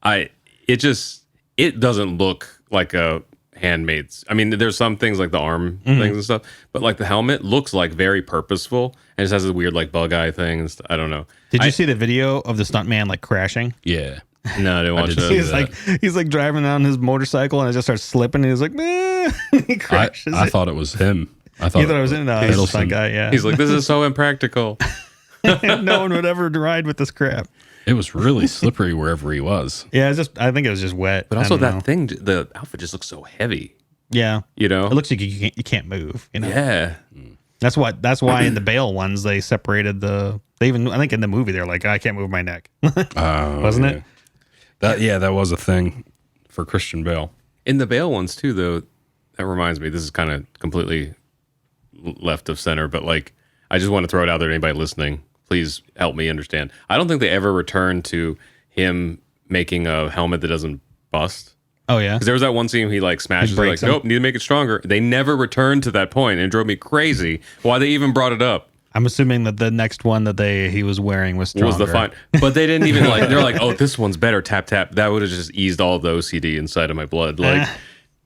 it doesn't look like a handmade. I mean, there's some things like the arm things and stuff, but like the helmet looks like very purposeful and just has a weird like bug eye thing. I don't know. Did you see the video of the stuntman like crashing? Yeah. No, I didn't watch that. He's like driving on his motorcycle and it just starts slipping and he's like, man, he crashes. I thought it was him. I thought it was in that guy. Yeah. He's like, this is so impractical. No one would ever ride with this crap. It was really slippery wherever he was. Yeah, I think it was just wet. But also the outfit just looks so heavy. Yeah. It looks like you can't move. Yeah. That's why in the Bale ones they separated I think in the movie they're like, I can't move my neck. Wasn't it? That was a thing for Christian Bale. In the Bale ones too, though, that reminds me, this is kind of completely left of center, but like, I just want to throw it out there to anybody listening. Please help me understand. I don't think they ever returned to him making a helmet that doesn't bust. Oh, yeah? Because there was that one scene he like smashes it, like, nope, need to make it stronger. They never returned to that point, and it drove me crazy why they even brought it up. I'm assuming that the next one that he was wearing was stronger. Was the fine, but they didn't even like. They're like, oh, this one's better. Tap tap. That would have just eased all the OCD inside of my blood. Like,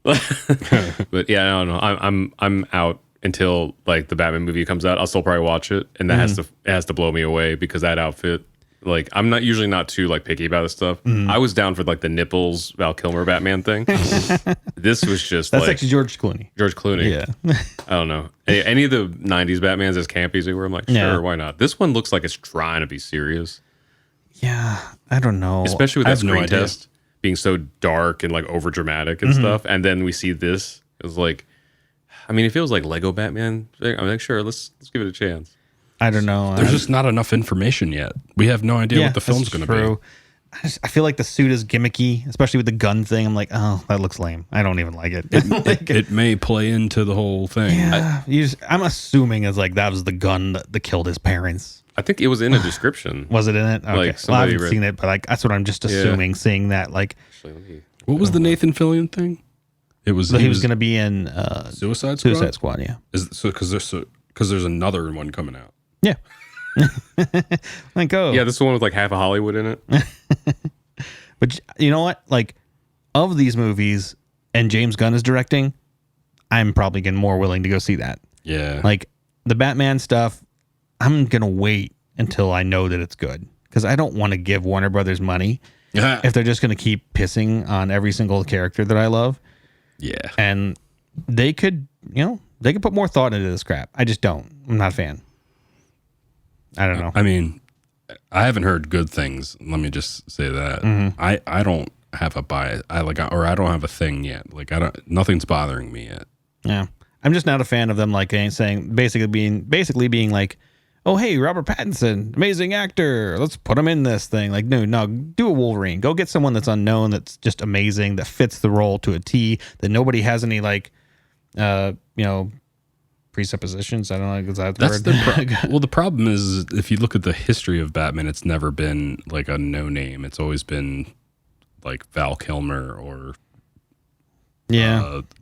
but yeah, I don't know. I'm out until like the Batman movie comes out. I'll still probably watch it, and that has to blow me away because that outfit. Like, I'm not usually not too like picky about this stuff. I was down for like the nipples Val Kilmer Batman thing. This was just that's actually George Clooney. Yeah, I don't know any of the '90s Batmans as campy as they were. I'm like, sure, why not? This one looks like it's trying to be serious. Yeah, I don't know. Especially with that screen test being so dark and like over dramatic and stuff. And then we see this. It was like, I mean, it feels like Lego Batman. I'm like, sure, let's give it a chance. I don't know. There's just not enough information yet. We have no idea what the film's going to be. I feel like the suit is gimmicky, especially with the gun thing. I'm like, oh, that looks lame. I don't even like it. It may play into the whole thing. Yeah, I'm assuming it's like that was the gun that killed his parents. I think it was in a description. Was it in it? Okay. Like I haven't seen it, but like that's what I'm just assuming. Seeing that, like, what was the Nathan Fillion thing? It was he was going to be in Suicide Squad. Suicide Squad, yeah. Because there's another one coming out. Yeah. Like, yeah, this is the one with like half of Hollywood in it. But you know what? Like, of these movies, and James Gunn is directing, I'm probably getting more willing to go see that. Yeah. Like the Batman stuff, I'm gonna wait until I know that it's good because I don't want to give Warner Brothers money if they're just gonna keep pissing on every single character that I love. Yeah. And they could, They can put more thought into this crap. I just don't. I'm not a fan. I don't know. I mean, I haven't heard good things. Let me just say that. I don't have a bias. I don't have a thing yet. Like nothing's bothering me yet. Yeah. I'm just not a fan of them like saying basically being like, oh hey, Robert Pattinson, amazing actor. Let's put him in this thing. Like, no, do a Wolverine. Go get someone that's unknown, that's just amazing, that fits the role to a T, that nobody has any like presuppositions. I don't know, is that the word? Well, the problem is if you look at the history of Batman, it's never been like a no name. It's always been like Val Kilmer or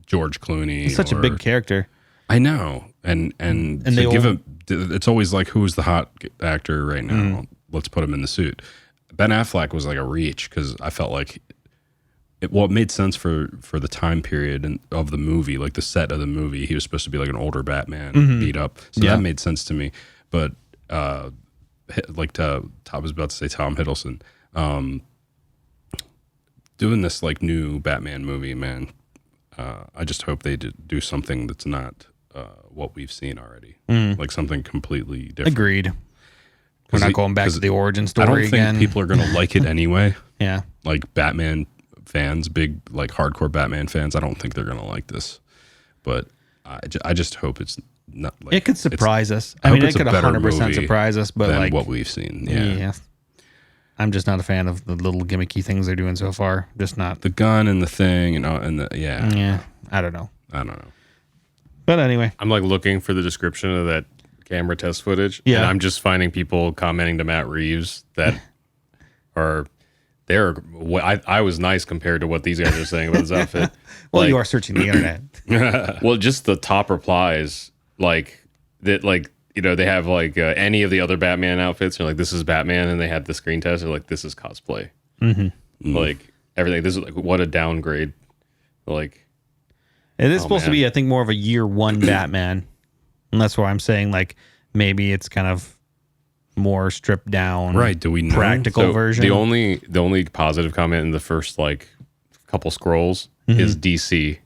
George Clooney. He's such a big character. I know, and to give him, it's always like, who's the hot actor right now? Let's put him in the suit. Ben Affleck was like a reach because I felt like it made sense for the time period of the movie, like the set of the movie. He was supposed to be like an older Batman, beat up, so that made sense to me. But I was about to say Tom Hiddleston, doing this like new Batman movie, man. I just hope they do something that's not what we've seen already, like something completely different. Agreed. We're not going back to the origin story again. I don't again. think people are going to like it anyway. Yeah. Like Batman fans, big like hardcore Batman fans, I don't think they're going to like this. But I just hope it's not like... It could surprise us. I mean, it could 100% surprise us, but like... what we've seen, yeah. I'm just not a fan of the little gimmicky things they're doing so far. Just not... The gun and the thing and Yeah, I don't know. But anyway. I'm like looking for the description of that camera test footage. Yeah. And I'm just finding people commenting to Matt Reeves that I was nice compared to what these guys are saying about his outfit. Well, you are searching the internet. Well, just the top replies, like that, like, you know, they have like any of the other Batman outfits. They're like, this is Batman. And they had the screen test. They're like, this is cosplay. Like everything. This is like, what a downgrade. Like, it is supposed to be, I think, more of a year one Batman. And that's why I'm saying, like, maybe it's kind of more stripped down. Right. Do we know? Practical version. The only positive comment in the first, like, couple scrolls is DC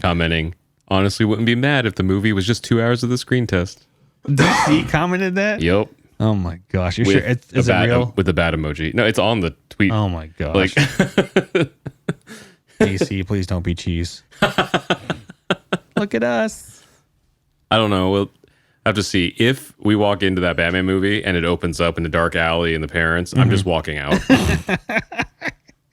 commenting, honestly, wouldn't be mad if the movie was just 2 hours of the screen test. DC commented that? Yep. Oh, my gosh. You're sure? Is it real? With the bat emoji. No, it's on the tweet. Oh, my gosh. Like, DC, please don't be cheese. Look at us. I don't know. We'll have to see. If we walk into that Batman movie and it opens up in the dark alley and the parents, I'm just walking out.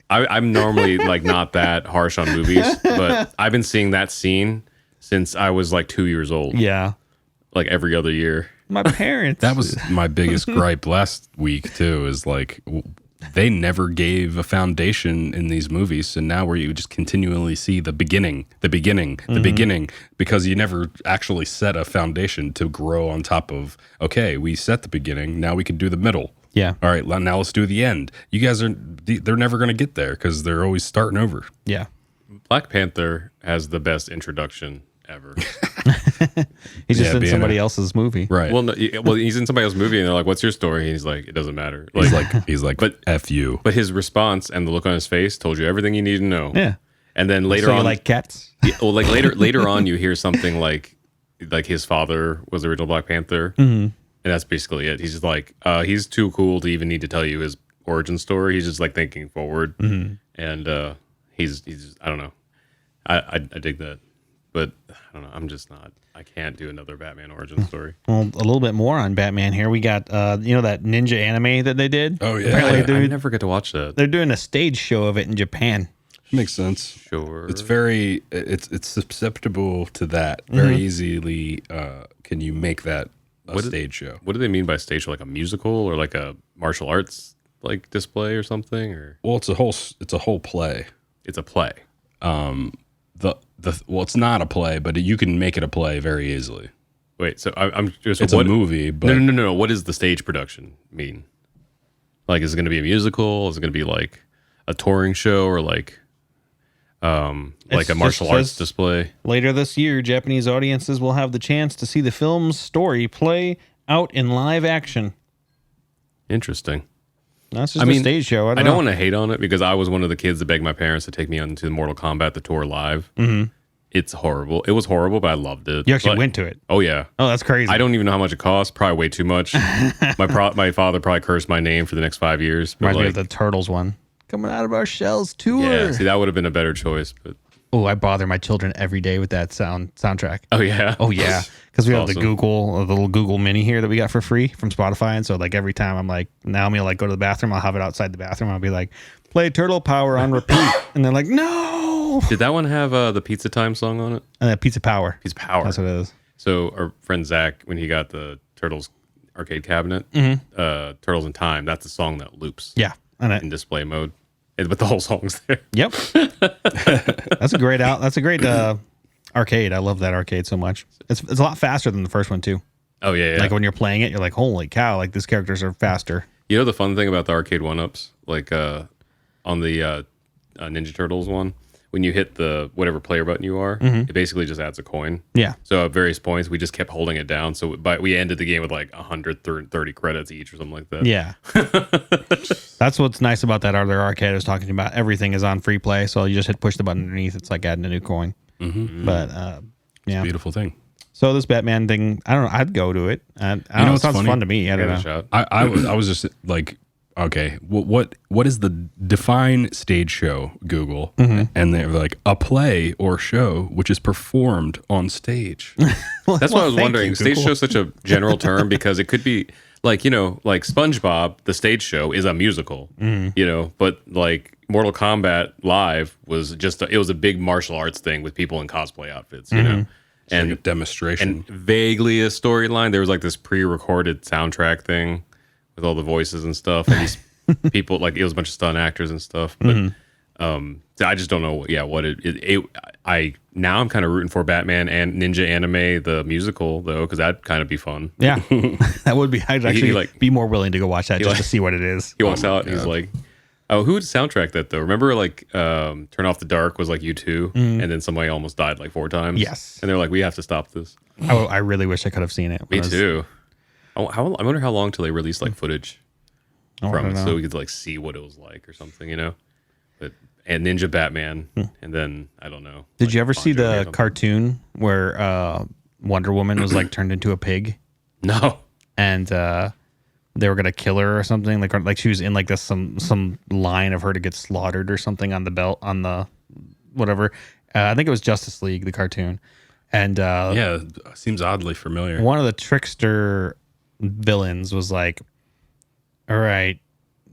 I'm normally like not that harsh on movies, but I've been seeing that scene since I was like 2 years old. Yeah. Like every other year. My parents. That was my biggest gripe last week too, is like they never gave a foundation in these movies. So now where you just continually see the beginning, because you never actually set a foundation to grow on top of, okay, we set the beginning, now we can do the middle. Yeah. All right, now let's do the end. You guys they're never going to get there because they're always starting over. Yeah. Black Panther has the best introduction ever. He's just in somebody else's movie. Right. Well, he's in somebody else's movie and they're like, what's your story? And he's like, it doesn't matter. Like, he's like, but F you. But his response and the look on his face told you everything you need to know. Yeah. And then later so on, you like cats? Well, like later on, you hear something like his father was the original Black Panther. And that's basically it. He's just like, he's too cool to even need to tell you his origin story. He's just like thinking forward. And he's I don't know. I dig that. But I don't know. I can't do another Batman origin story. Well, a little bit more on Batman here. We got, that ninja anime that they did. Oh, yeah. Apparently, I never get to watch that. They're doing a stage show of it in Japan. Makes sense. Sure. It's very, it's susceptible to that. Very easily can you make that a stage show. What do they mean by stage show? Like a musical or like a martial arts like display or something? Or Well, it's a whole play. It's a play. Well, it's not a play, but you can make it a play very easily. Wait, so I'm just... It's a movie, but... No. What does the stage production mean? Like, is it going to be a musical? Is it going to be like a touring show or like a martial arts display? Later this year, Japanese audiences will have the chance to see the film's story play out in live action. Interesting. That's just a stage show. I don't know. want to hate on it because I was one of the kids that begged my parents to take me onto Mortal Kombat, the tour live. It's horrible. It was horrible, but I loved it. You actually went to it. Oh yeah. Oh, that's crazy. I don't even know how much it cost. Probably way too much. My father probably cursed my name for the next 5 years. But Reminds me of the Turtles one. Coming out of our shells tour. yeah, see, that would have been a better choice. But Oh, I bother my children every day with that soundtrack. oh yeah, Oh yeah, because we have the awesome. little Google Mini here that we got for free from Spotify, and so like every time I'm like, now I'm gonna like go to the bathroom, I'll have it outside the bathroom, I'll be like, play Turtle Power on repeat, and they're like, no. Did that one have the Pizza Time song on it? Pizza Power. Pizza Power. That's what it is. So our friend Zach, when he got the Turtles arcade cabinet, Turtles in Time, that's the song that loops Yeah, and in display mode. But the whole song's there. Yep. That's a great arcade. I love that arcade so much. It's a lot faster than the first one too. Oh yeah. Like when you're playing it, you're like, holy cow! Like these characters are faster. You know the fun thing about the arcade one-ups, like on the Ninja Turtles one, when you hit the whatever player button you are, it basically just adds a coin. Yeah. So at various points, we just kept holding it down. So we ended the game with like 130 credits each or something like that. Yeah. That's what's nice about that other arcade I was talking about. Everything is on free play, so you just hit push the button underneath. It's like adding a new coin. But yeah, Beautiful thing. So this Batman thing, I don't know. I'd go to it. I don't know. It what's sounds funny? fun to me. I don't Give it know. a shot. I was just like, okay, what is the define stage show? Google, and they're like a play or show which is performed on stage. That's what I was thank wondering. you, Stage Google. show is such a general term because it could be like, like SpongeBob, the stage show is a musical, but like Mortal Kombat Live was just, it was a big martial arts thing with people in cosplay outfits, And like a demonstration. and vaguely a storyline. There was like this pre-recorded soundtrack thing with all the voices and stuff. And these people, like it was a bunch of stunt actors and stuff. But I just don't know. Yeah, what now I'm kind of rooting for Batman and Ninja Anime the musical though, because that'd kind of be fun. Yeah, that would be. I'd actually like- be more willing to go watch that just like- to see what it is. He walks out and he's like, "Oh, who would soundtrack that though?" Remember, like, "Turn Off the Dark" was like U2, and then somebody almost died like 4 times. Yes. and they're like, "We have to stop this." I really wish I could have seen it. Me too. I wonder how long till they released like footage I from don't it know. so we could like see what it was like or something, But and Ninja Batman, and then I don't know. Did like you ever see Bon Jovi or the something. cartoon where Wonder Woman was like turned into a pig No. and they were gonna kill her or something? Like she was in like this some line of her to get slaughtered or something on the belt on the whatever. I think it was Justice League, the cartoon, and Yeah, seems oddly familiar. one of the trickster villains was like, all right,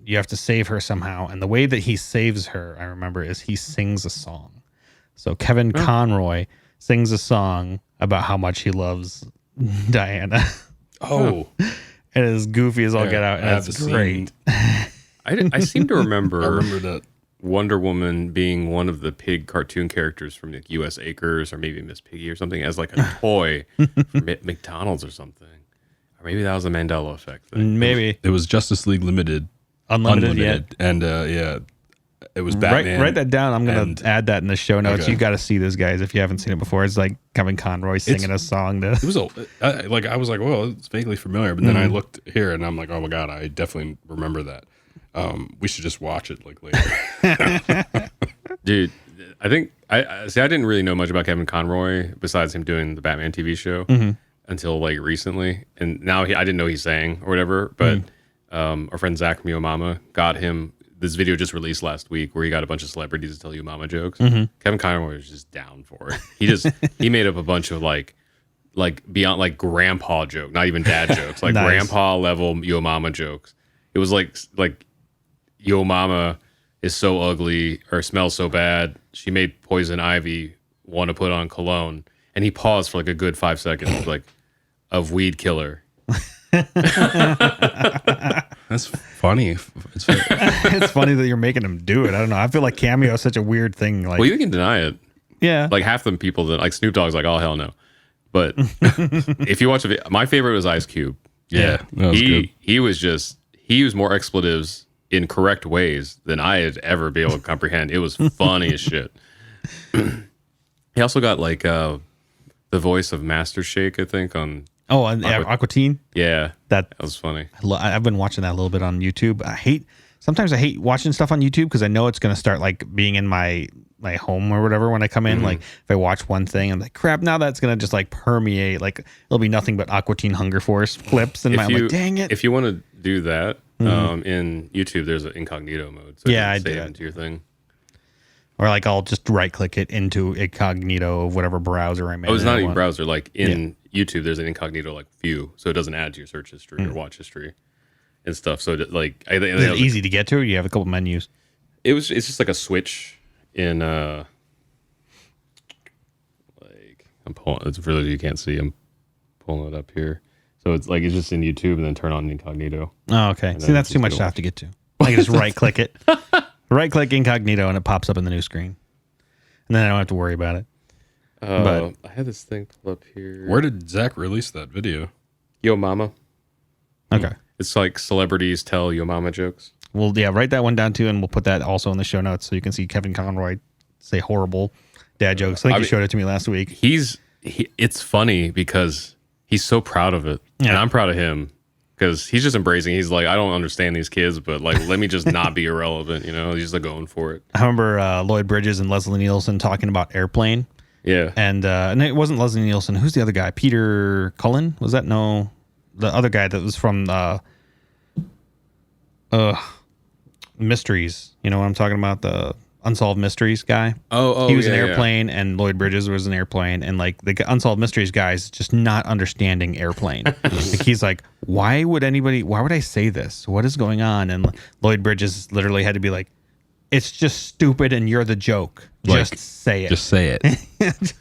you have to save her somehow. And the way that he saves her, I remember, is he sings a song. So Kevin Conroy sings a song about how much he loves Diana. Oh, It is goofy as all get out. I And have it's seen- great. I seem to I remember remember that. Wonder Woman being one of the pig cartoon characters from like U.S. Acres or maybe Miss Piggy or something as like a toy from McDonald's or something. Or maybe that was a Mandela effect thing. Maybe. It was Justice League Limited, Unlimited, yeah. and yeah, it was Batman. Write that down. I'm going and- to add that in the show notes. Okay. You got to see this, guys, if you haven't seen it before. It's like Kevin Conroy singing a song to. It was I was like, well, it's vaguely familiar, but then I looked here and I'm like, oh my god, I definitely remember that. We should just watch it like later. Dude, I think I didn't really know much about Kevin Conroy besides him doing the Batman TV show until like recently, and now I didn't know he sang or whatever. But our friend Zach from Yo Mama got him this video just released last week where he got a bunch of celebrities to tell Yo Mama jokes. Kevin Conroy was just down for it. He made up a bunch of like beyond like grandpa joke, not even dad jokes, like Nice. grandpa level Yo Mama jokes. It was like Yo Mama is so ugly or smells so bad, she made Poison Ivy want to put on cologne. And he paused for like a good 5 seconds, like, of weed killer. That's funny. It's It's funny that you're making him do it. I don't know. I feel like cameo is such a weird thing. Like, Well, you can deny it. yeah, Like half the people that like Snoop Dogg's like, oh hell no. But if you watch my favorite was Ice Cube. yeah, that was good. He used more expletives in correct ways than I had ever been able to comprehend. It was funny as shit. He also got like the voice of Master Shake, I think, on and Aqua Teen. yeah. That That was funny. I've been watching that a little bit on YouTube. I hate sometimes I hate watching stuff on YouTube because I know it's going to start like being in my home or whatever when I come in. Like if I watch one thing, I'm like, crap, now that's going to just like permeate. Like it'll be nothing but Aqua Teen Hunger Force clips. And I'm like, dang it. If you want to do that, in YouTube, there's an incognito mode. So Yeah, I save do it into your thing. Or like I'll just right click it into incognito of whatever browser I'm in. Oh, it's not even browser. Like in YouTube, there's an incognito like view, so it doesn't add to your search history or watch history and stuff. So like, I think Is it easy to get to? Or you have a couple menus. it's just like a switch in like I'm pulling. It's really you can't see. I'm pulling it up here. So it's just in YouTube and then turn on incognito. Oh, okay. See, that's too much stuff to get to. I can just right click it. Right click incognito and it pops up in the new screen. And then I don't have to worry about it. But I had this thing pulled up here. Where did Zach release that video? Yo Mama. Okay. It's like celebrities tell Yo Mama jokes. Well, yeah, write that one down too, and we'll put that also in the show notes so you can see Kevin Conroy say horrible dad jokes. I think you showed it to me last week. It's funny because he's so proud of it. Yeah. And I'm proud of him because he's just embracing. He's like, I don't understand these kids, but like, let me just not be irrelevant. He's just like going for it. I remember Lloyd Bridges and Leslie Nielsen talking about Airplane. Yeah. And it wasn't Leslie Nielsen. Who's the other guy? Peter Cullen? Was that? No. The other guy that was from Mysteries. You know what I'm talking about? The Unsolved Mysteries guy. He was an Airplane, and Lloyd Bridges was an Airplane, and like the Unsolved Mysteries guy is just not understanding Airplane. Like he's like, why would I say this? What is going on? And Lloyd Bridges literally had to be like, it's just stupid, and you're the joke. Just say it. Just say it.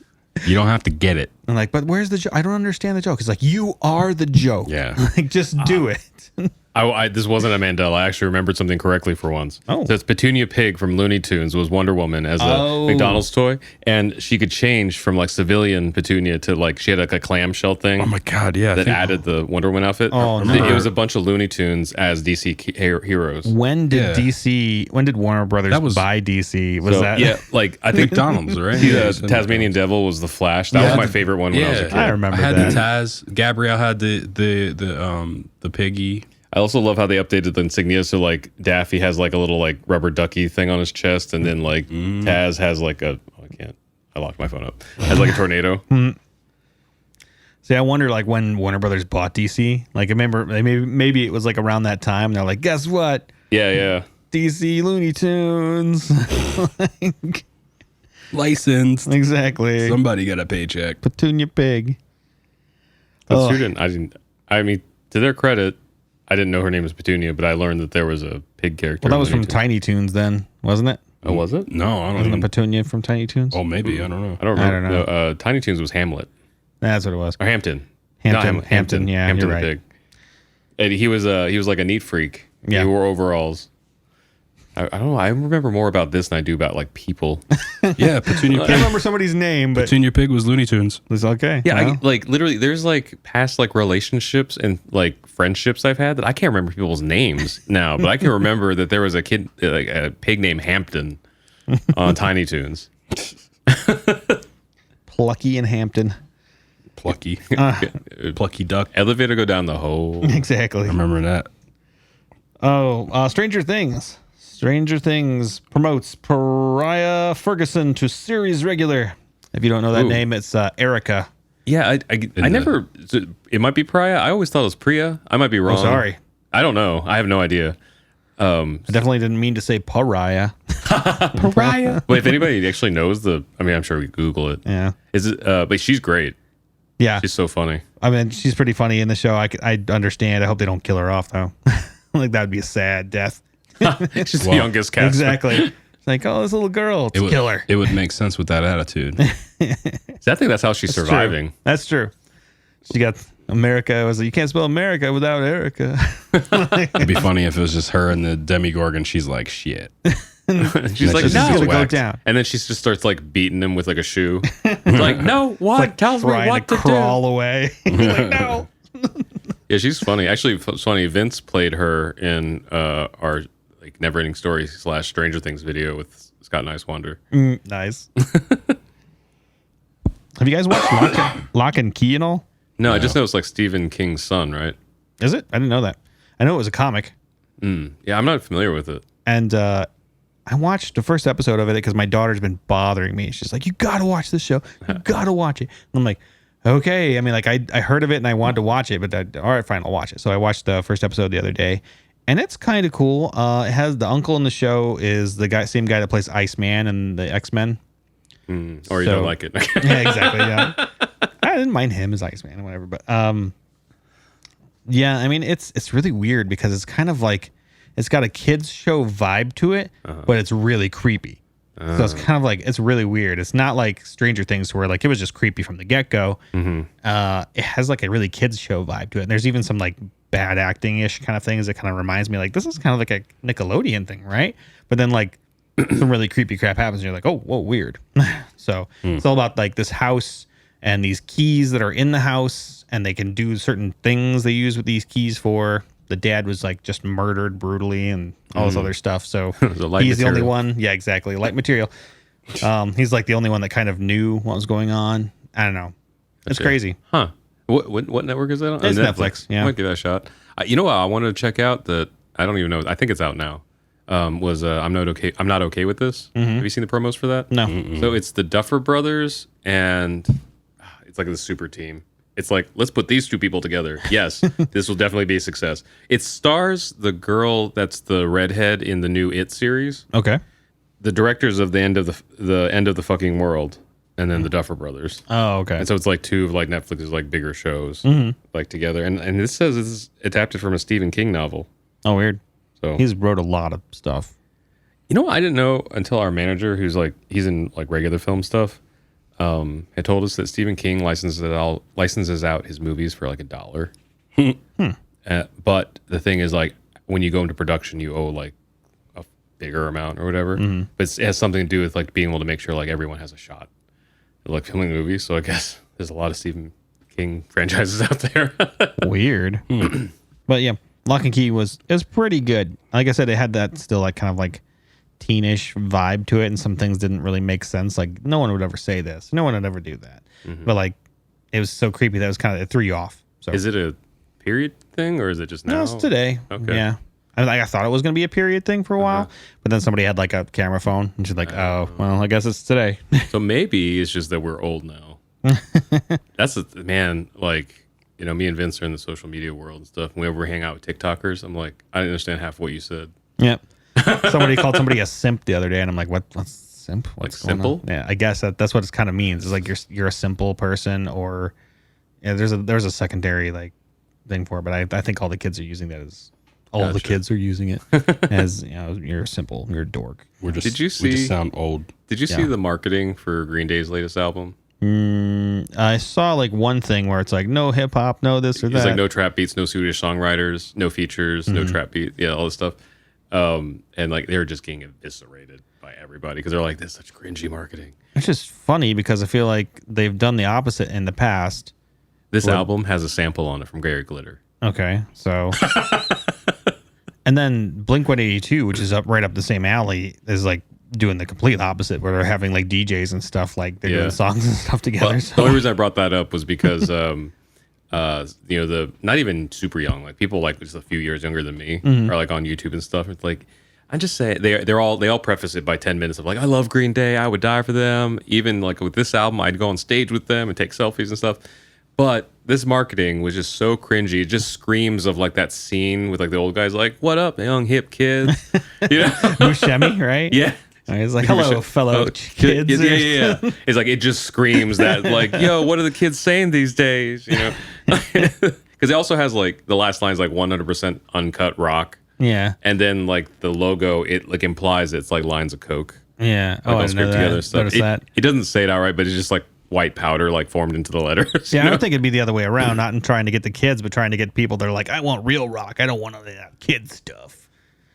You don't have to get it. I'm like, but where's the joke? I don't understand the joke. It's like, you are the joke. Yeah. Like, just do it. This wasn't a Mandela. I actually remembered something correctly for once. Oh. So it's Petunia Pig from Looney Tunes was Wonder Woman as a McDonald's toy. And she could change from like civilian Petunia to like, she had like a clamshell thing. Oh my God, yeah. That added the Wonder Woman outfit. Oh, no. It was a bunch of Looney Tunes as DC heroes. When did Warner Brothers buy DC? Was that? Yeah, like I think McDonald's, right? The Tasmanian Devil was the Flash. That was my favorite one when I was a kid. I remember I had that. the Taz. Gabrielle had the piggy. I also love how they updated the insignia. So like Daffy has like a little like rubber ducky thing on his chest, and then like Taz has like I locked my phone up. Has like a tornado. See, I wonder like when Warner Brothers bought DC. Like, I remember maybe it was like around that time. They're like, guess what? Yeah. DC Looney Tunes. Like, Licensed. exactly. Somebody got a paycheck. Petunia Pig. That's true. I mean, to their credit, I didn't know her name was Petunia, but I learned that there was a pig character. Well, that was in from Looney Tunes. Tiny Toons then, wasn't it? Oh, was it? No, I don't Wasn't know. it Petunia from Tiny Toons? Oh, maybe. I don't know. I don't remember. I don't know. No, Tiny Toons was Hamlet That's what it was. or Hampton. Hampton. Yeah, Hampton you're the right. pig. And he was like a neat freak. Yeah. He wore overalls. I don't know. I remember more about this than I do about like people. Yeah, Petunia I Pig. remember somebody's name, but Petunia Pig was Looney Tunes. it's okay. Yeah, Well, like literally, there's like past like relationships and like friendships I've had that I can't remember people's names now, but I can remember that there was a kid, like a pig named Hampton, on Tiny Toons. Plucky and Hampton. Plucky. Plucky Duck. Elevator go down the hole. Exactly. I remember that. Oh, Stranger Things. Stranger Things promotes Priah Ferguson to series regular. If you don't know that name, it's Erica. Yeah, I never. It might be Priah. I always thought it was Priya. I might be wrong. Sorry. I don't know. I have no idea. I definitely didn't mean to say pariah. Pariah. But if anybody actually knows I'm sure we Google it. Yeah. Is it? But she's great. Yeah. She's so funny. I mean, she's pretty funny in the show. I understand. I hope they don't kill her off, though. Like, that would be a sad death. She's the youngest cast. Exactly. It's like, oh, this little girl. It's kill her. It would make sense with that attitude. I think that's how she's surviving. True. That's true. She got America. It was like, you can't spell America without Erica. It'd be funny if it was just her and the Demigorgon. She's like, shit. She's like, just no. gets Go whacked. down. And then she just starts like beating him with like a shoe. It's like, no, what? Like Tells me trying what to to crawl do. away. Like, no. Yeah, she's funny. Actually, it's funny. Vince played her in our like Neverending Story / Stranger Things video with Scott Nicewander. Nice. Have you guys watched Locke and Key and all? No, I just know it's like Stephen King's son, right? Is it? I didn't know that. I know it was a comic. Yeah, I'm not familiar with it. And I watched the first episode of it because my daughter's been bothering me. She's like, "You gotta watch this show. You gotta watch it." And I'm like, "Okay." I mean, like I heard of it and I wanted to watch it, but all right, fine, I'll watch it. So I watched the first episode the other day, and it's kind of cool. It has the uncle in the show is the same guy that plays Iceman in the X-Men. Or you don't like it. Yeah, exactly. Yeah, I didn't mind him as Iceman or whatever, but yeah, I mean, it's really weird because it's kind of like it's got a kids show vibe to it, but it's really creepy. So it's kind of like it's really weird. It's not like Stranger Things where like it was just creepy from the get go. It has like a really kids show vibe to it. And there's even some like bad acting ish kind of things that kind of reminds me like this is kind of like a Nickelodeon thing, right? But then like some really creepy crap happens and you're like, oh, whoa, weird. So it's all about like this house and these keys that are in the house and they can do certain things they use with these keys for. The dad was like just murdered brutally and all this other stuff. So he's the only one. Yeah, exactly. Light material. He's like the only one that kind of knew what was going on. I don't know. It's crazy. Huh. What network is that on? It's Netflix. Yeah. I might give that a shot. You know what I wanted to check out that I don't even know. I think it's out now. Was I'm not okay with this. Have you seen the promos for that? No. So it's the Duffer Brothers and it's like the super team. It's like, let's put these two people together. Yes, this will definitely be a success. It stars the girl that's the redhead in the new It series. Okay. The directors of the end of the fucking world, and then the Duffer Brothers. Oh, okay. And so it's like two of like Netflix's like bigger shows like together. And this says this is adapted from a Stephen King novel. Oh, weird. So He's wrote a lot of stuff. you know what I didn't know until our manager, who's like he's in like regular film stuff, had told us that Stephen King licenses out his movies for like $1. But the thing is, like, when you go into production, you owe like a bigger amount or whatever. But it has something to do with like being able to make sure like everyone has a shot at like filming the movie. So I guess there's a lot of Stephen King franchises out there. Weird. But yeah, Lock and Key was pretty good. Like I said, it had that still like kind of like teenish vibe to it, and some things didn't really make sense. Like no one would ever say this, no one would ever do that. But like it was so creepy that it threw you off. So Is it a period thing or is it just now? no, it's today. Okay. Yeah. I thought it was going to be a period thing for a while, but then somebody had like a camera phone, and she's like, "Oh, well, I guess it's today." So maybe it's just that we're old now. That's man, like, you know, me and Vince are in the social media world and stuff. Whenever we hang out with TikTokers, I'm like, I didn't understand half what you said. Yep. Somebody called somebody a simp the other day, and I'm like, "What's simp? What's like going simple?" on?" Yeah, I guess that's what it kind of means. It's like you're a simple person, or yeah, there's a secondary like thing for it. But I think all the kids are using that as all the kids are using it as, you know, you're simple, you're a dork. We just Did you see? sound old. Did you see the marketing for Green Day's latest album? I saw like one thing where it's like no hip hop, no this or It's that. like no trap beats, no Swedish songwriters, no features, no trap beat, yeah, all this stuff. And like they were just getting eviscerated by everybody because they're like, "This is such cringy marketing." It's just funny because I feel like they've done the opposite in the past. This album has a sample on it from Gary Glitter. Okay, so and then Blink-182, which is right up the same alley, is like doing the complete opposite, where they're having like DJs and stuff, like they're doing songs and stuff together. Well, So the only reason I brought that up was because you know, the not even super young, like people like just a few years younger than me are like on YouTube and stuff. It's like, I just say they all preface it by 10 minutes of like, I love Green Day, I would die for them. Even like with this album, I'd go on stage with them and take selfies and stuff. But this marketing was just so cringy. It just screams of like that scene with like the old guys like, "What up, young hip kids?" You know, Buscemi, right? yeah. And he's like, "Hello, fellow kids." Yeah. It's like it just screams that like, "Yo, what are the kids saying these days?" You know, because it also has like the last line's like 100% uncut rock. Yeah. And then like the logo, it like implies it's like lines of coke. Yeah. Like, all I didn't know scraped together and stuff. Notice that. It doesn't say it outright, but it's just like white powder like formed into the letters. Yeah, you I know? would think it'd be the other way around, not in trying to get the kids, but trying to get people that are like, I want real rock. I don't want all that kid stuff.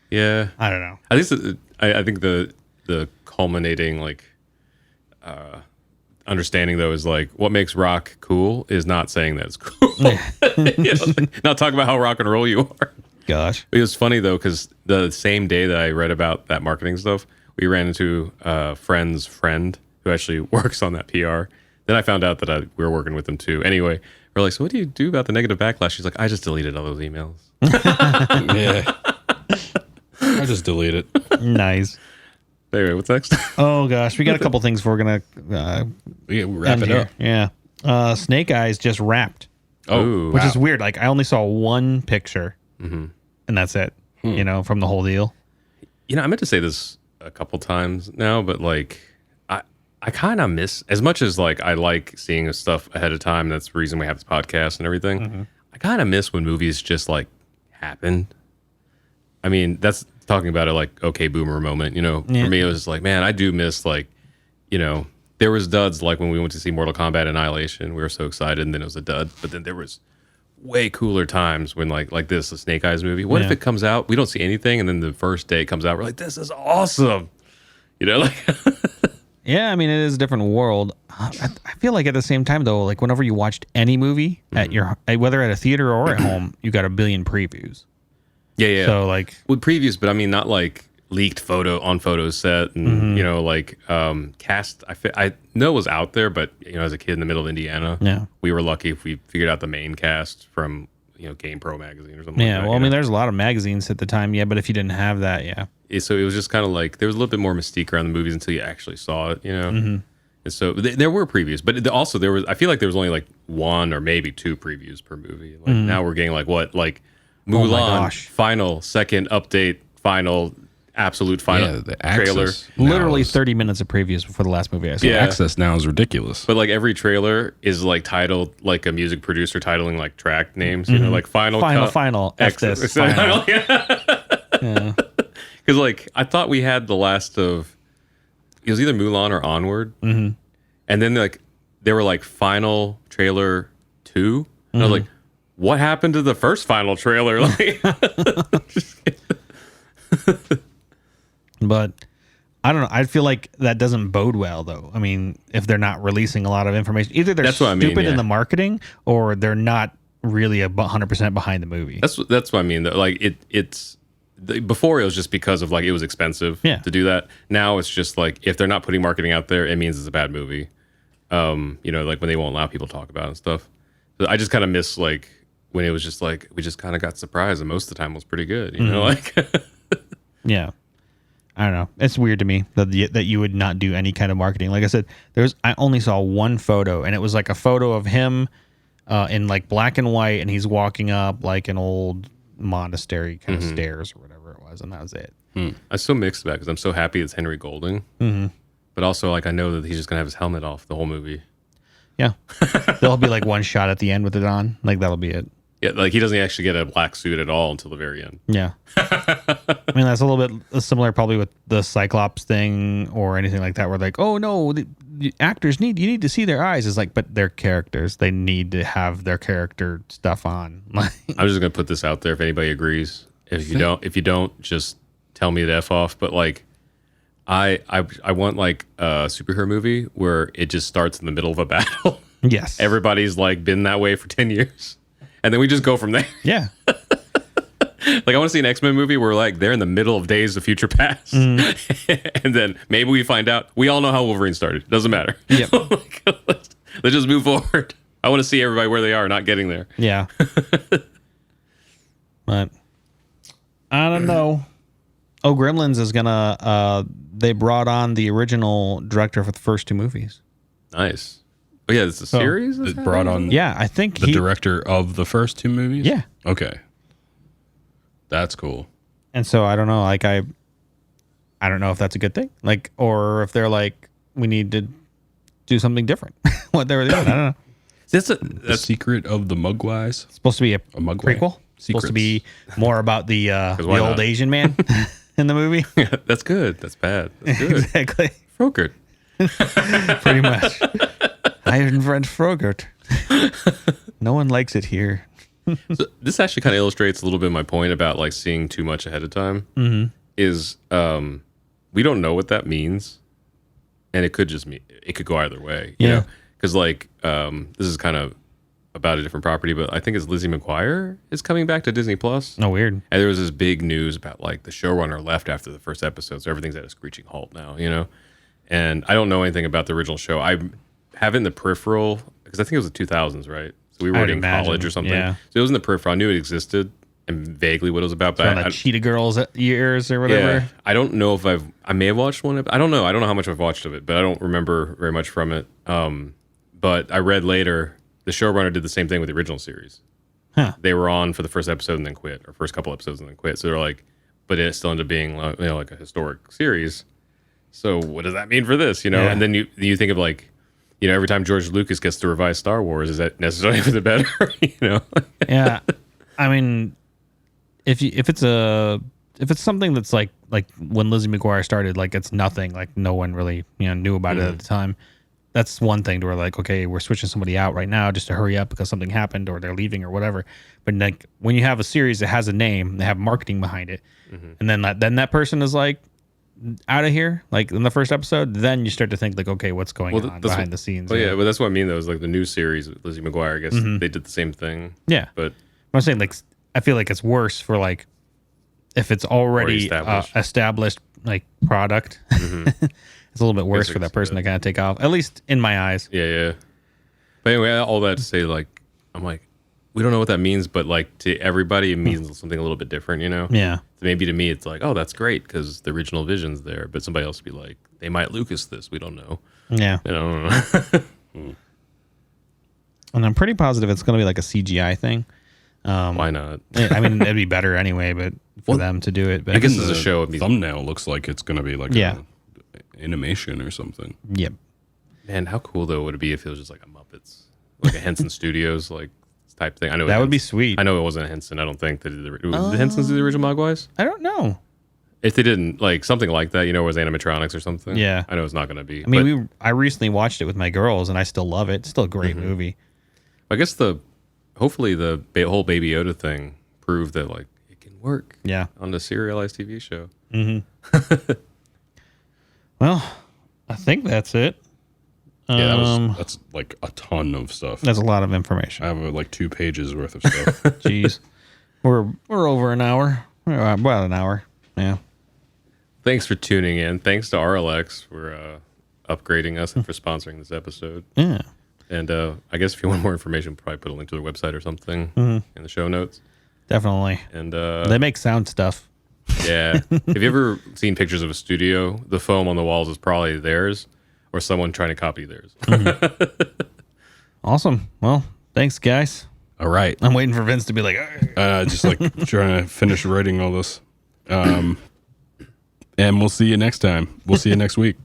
Yeah. I don't know. At least I think the culminating like understanding though is like what makes rock cool is not saying that it's cool. You know, like, not talking about how rock and roll you are. Gosh. It was funny though because the same day that I read about that marketing stuff, we ran into a friend's friend who actually works on that PR. Then I found out that we were working with them too. Anyway, we're like, "So what do you do about the negative backlash?" She's like, "I just deleted all those emails." Yeah. I just delete it. Nice. Anyway, what's next? Oh gosh, we got a couple things we're gonna We wrap it here. up. Yeah. Snake Eyes just wrapped, Oh, which is weird. Like I only saw one picture, and that's it. You know, from the whole deal. You know, I meant to say this a couple times now, but like, I kind of miss, as much as like I like seeing stuff ahead of time. That's the reason we have this podcast and everything. I kind of miss when movies just like happen. I mean, that's talking about it like okay boomer moment. You know, for me it was like, man, I do miss like, you know, there was duds like when we went to see Mortal Kombat Annihilation. We were so excited, and then it was a dud. But then there was way cooler times when like this, a Snake Eyes movie. What if it comes out, we don't see anything, and then the first day it comes out, we're like, this is awesome. You know, like. Yeah, I mean, it is a different world. I feel like at the same time, though, like whenever you watched any movie at your, whether at a theater or at home, you got a billion previews. Yeah. So like with previews, but I mean, not like leaked photo set and you know, like cast. I know it was out there, but you know, as a kid in the middle of Indiana, we were lucky if we figured out the main cast from Game Pro magazine or something. Yeah, like that, well, I mean, there's a lot of magazines at the time, but if you didn't have that, so it was just kind of like there was a little bit more mystique around the movies until you actually saw it, you know. And so there were previews, but also there was. I feel like there was only like one or maybe two previews per movie. Like now we're getting like Mulan final second update, final absolute final the trailer. literally 30 minutes of previews before the last movie I saw. Yeah. Access now is ridiculous. But like every trailer is like titled like a music producer titling like track names, you know, like final F this, final. Yeah. Because like I thought we had the last of, it was either Mulan or Onward, and then like they were like final trailer 2, and I was like, what happened to the first final trailer? Like, but I don't know. I feel like that doesn't bode well, though. I mean, if they're not releasing a lot of information, either they're stupid in the marketing or they're not really 100% behind the movie. That's what I mean. Like it's before it was just because of like it was expensive to do that. Now it's just like if they're not putting marketing out there, it means it's a bad movie. You know, like when they won't allow people to talk about it and stuff. So I just kind of miss like when it was just like we just kind of got surprised, and most of the time it was pretty good. You know, like yeah. I don't know. It's weird to me that you would not do any kind of marketing. Like I said, I only saw one photo, and it was like a photo of him in like black and white, and he's walking up like an old monastery kind of stairs or whatever it was, and that was it. I'm so mixed about it because I'm so happy it's Henry Golding, but also like I know that he's just gonna have his helmet off the whole movie. Yeah, there'll be like one shot at the end with it on. Like that'll be it. Yeah, like he doesn't actually get a black suit at all until the very end. Yeah. I mean, that's a little bit similar probably with the Cyclops thing or anything like that, where like, oh no, the actors you need to see their eyes. It's like, but they're characters. They need to have their character stuff on. I'm just gonna put this out there if anybody agrees. If you don't, just tell me to F off. But like, I want like a superhero movie where it just starts in the middle of a battle. Yes. Everybody's like been that way for 10 years. And then we just go from there. Yeah. Like I want to see an X-Men movie where like they're in the middle of Days of Future Past. And then maybe we find out we all know how Wolverine started. Doesn't matter. Yep. Let's just move forward. I want to see everybody where they are, not getting there. Yeah. But I don't know. Oh, Gremlins is gonna they brought on the original director for the first two movies. Nice. Oh yeah, it's a series It brought on Yeah, I think the director of the first two movies? Yeah. Okay. That's cool. And so I don't know, like I don't know if that's a good thing. Like, or if they're like, we need to do something different. What they were doing. I don't know. The Secret of the Mogwais. It's supposed to be a Mogwai. prequel. It's supposed to be more about the old not? Asian man in the movie. That's good. That's bad. That's good. Exactly. Frogurt. Pretty much. Iron French Frogurt. No one likes it here. So this actually kind of illustrates a little bit my point about like seeing too much ahead of time. Is we don't know what that means, and it could just mean it could go either way. You know, because like this is kind of about a different property, but I think it's Lizzie McGuire is coming back to Disney Plus. Oh, weird. And there was this big news about like the showrunner left after the first episode, so everything's at a screeching halt now. You know, and I don't know anything about the original show. I have it in the peripheral because I think it was the 2000s, right? So we were in college or something. Yeah. So it was in the peripheral. I knew it existed, and vaguely what it was about. But But Cheetah Girls years or whatever. yeah, I don't know if I may have watched one. I don't know. I don't know how much I've watched of it, but I don't remember very much from it. But I read later the showrunner did the same thing with the original series. Huh. They were on for the first episode and then quit, or first couple episodes and then quit. So they're like, but it still ended up being like a historic series. So what does that mean for this? Yeah. And then you think of like, every time George Lucas gets to revise Star Wars, is that necessarily for the better? Yeah, I mean, if it's something that's like when Lizzie McGuire started, like it's nothing, like no one really knew about it at the time. That's one thing to where like, okay, we're switching somebody out right now just to hurry up because something happened or they're leaving or whatever. But like when you have a series that has a name, they have marketing behind it, and then that person is like out of here, like in the first episode, then you start to think like, okay, what's going on behind the scenes? Well, yeah, but that's what I mean though. Is like the new series with Lizzie McGuire. I guess they did the same thing. Yeah, but I'm saying like I feel like it's worse for like if it's already established like product. It's a little bit worse for that person to kind of take off, at least in my eyes. Yeah. But anyway, all that to say, like, I'm like, we don't know what that means, but like to everybody, it means something a little bit different, Yeah. So maybe to me, it's like, oh, that's great because the original vision's there. But somebody else would be like, they might Lucas this. We don't know. Yeah. I don't know. And I'm pretty positive it's going to be like a CGI thing. Why not? I mean, it'd be better anyway, but for them to do it. But I guess as a show, the thumbnail looks like it's going to be like animation or something. Yep. Man, how cool though would it be if it was just like a Muppets, like a Henson Studios like type thing? I know that would be sweet. I know it wasn't Henson. I don't think that did the Hensons do the original Mogwais. I don't know. If they didn't, like something like that, it was animatronics or something. Yeah, I know it's not going to be. I mean, I recently watched it with my girls, and I still love it. It's still a great movie. I guess hopefully the whole Baby Yoda thing proved that like it can work. Yeah, on the serialized TV show. Well, I think that's it. Yeah, that's like a ton of stuff. That's a lot of information. I have like 2 pages worth of stuff. Jeez, we're over an hour. We're about an hour. Yeah. Thanks for tuning in. Thanks to RLX for upgrading us and for sponsoring this episode. Yeah. And I guess if you want more information, probably put a link to their website or something in the show notes. Definitely. And they make sound stuff. Yeah. Have you ever seen pictures of a studio? The foam on the walls is probably theirs or someone trying to copy theirs. Awesome. Well, thanks, guys. All right. I'm waiting for Vince to be like, just like trying to finish writing all this. And we'll see you next time. We'll see you next week.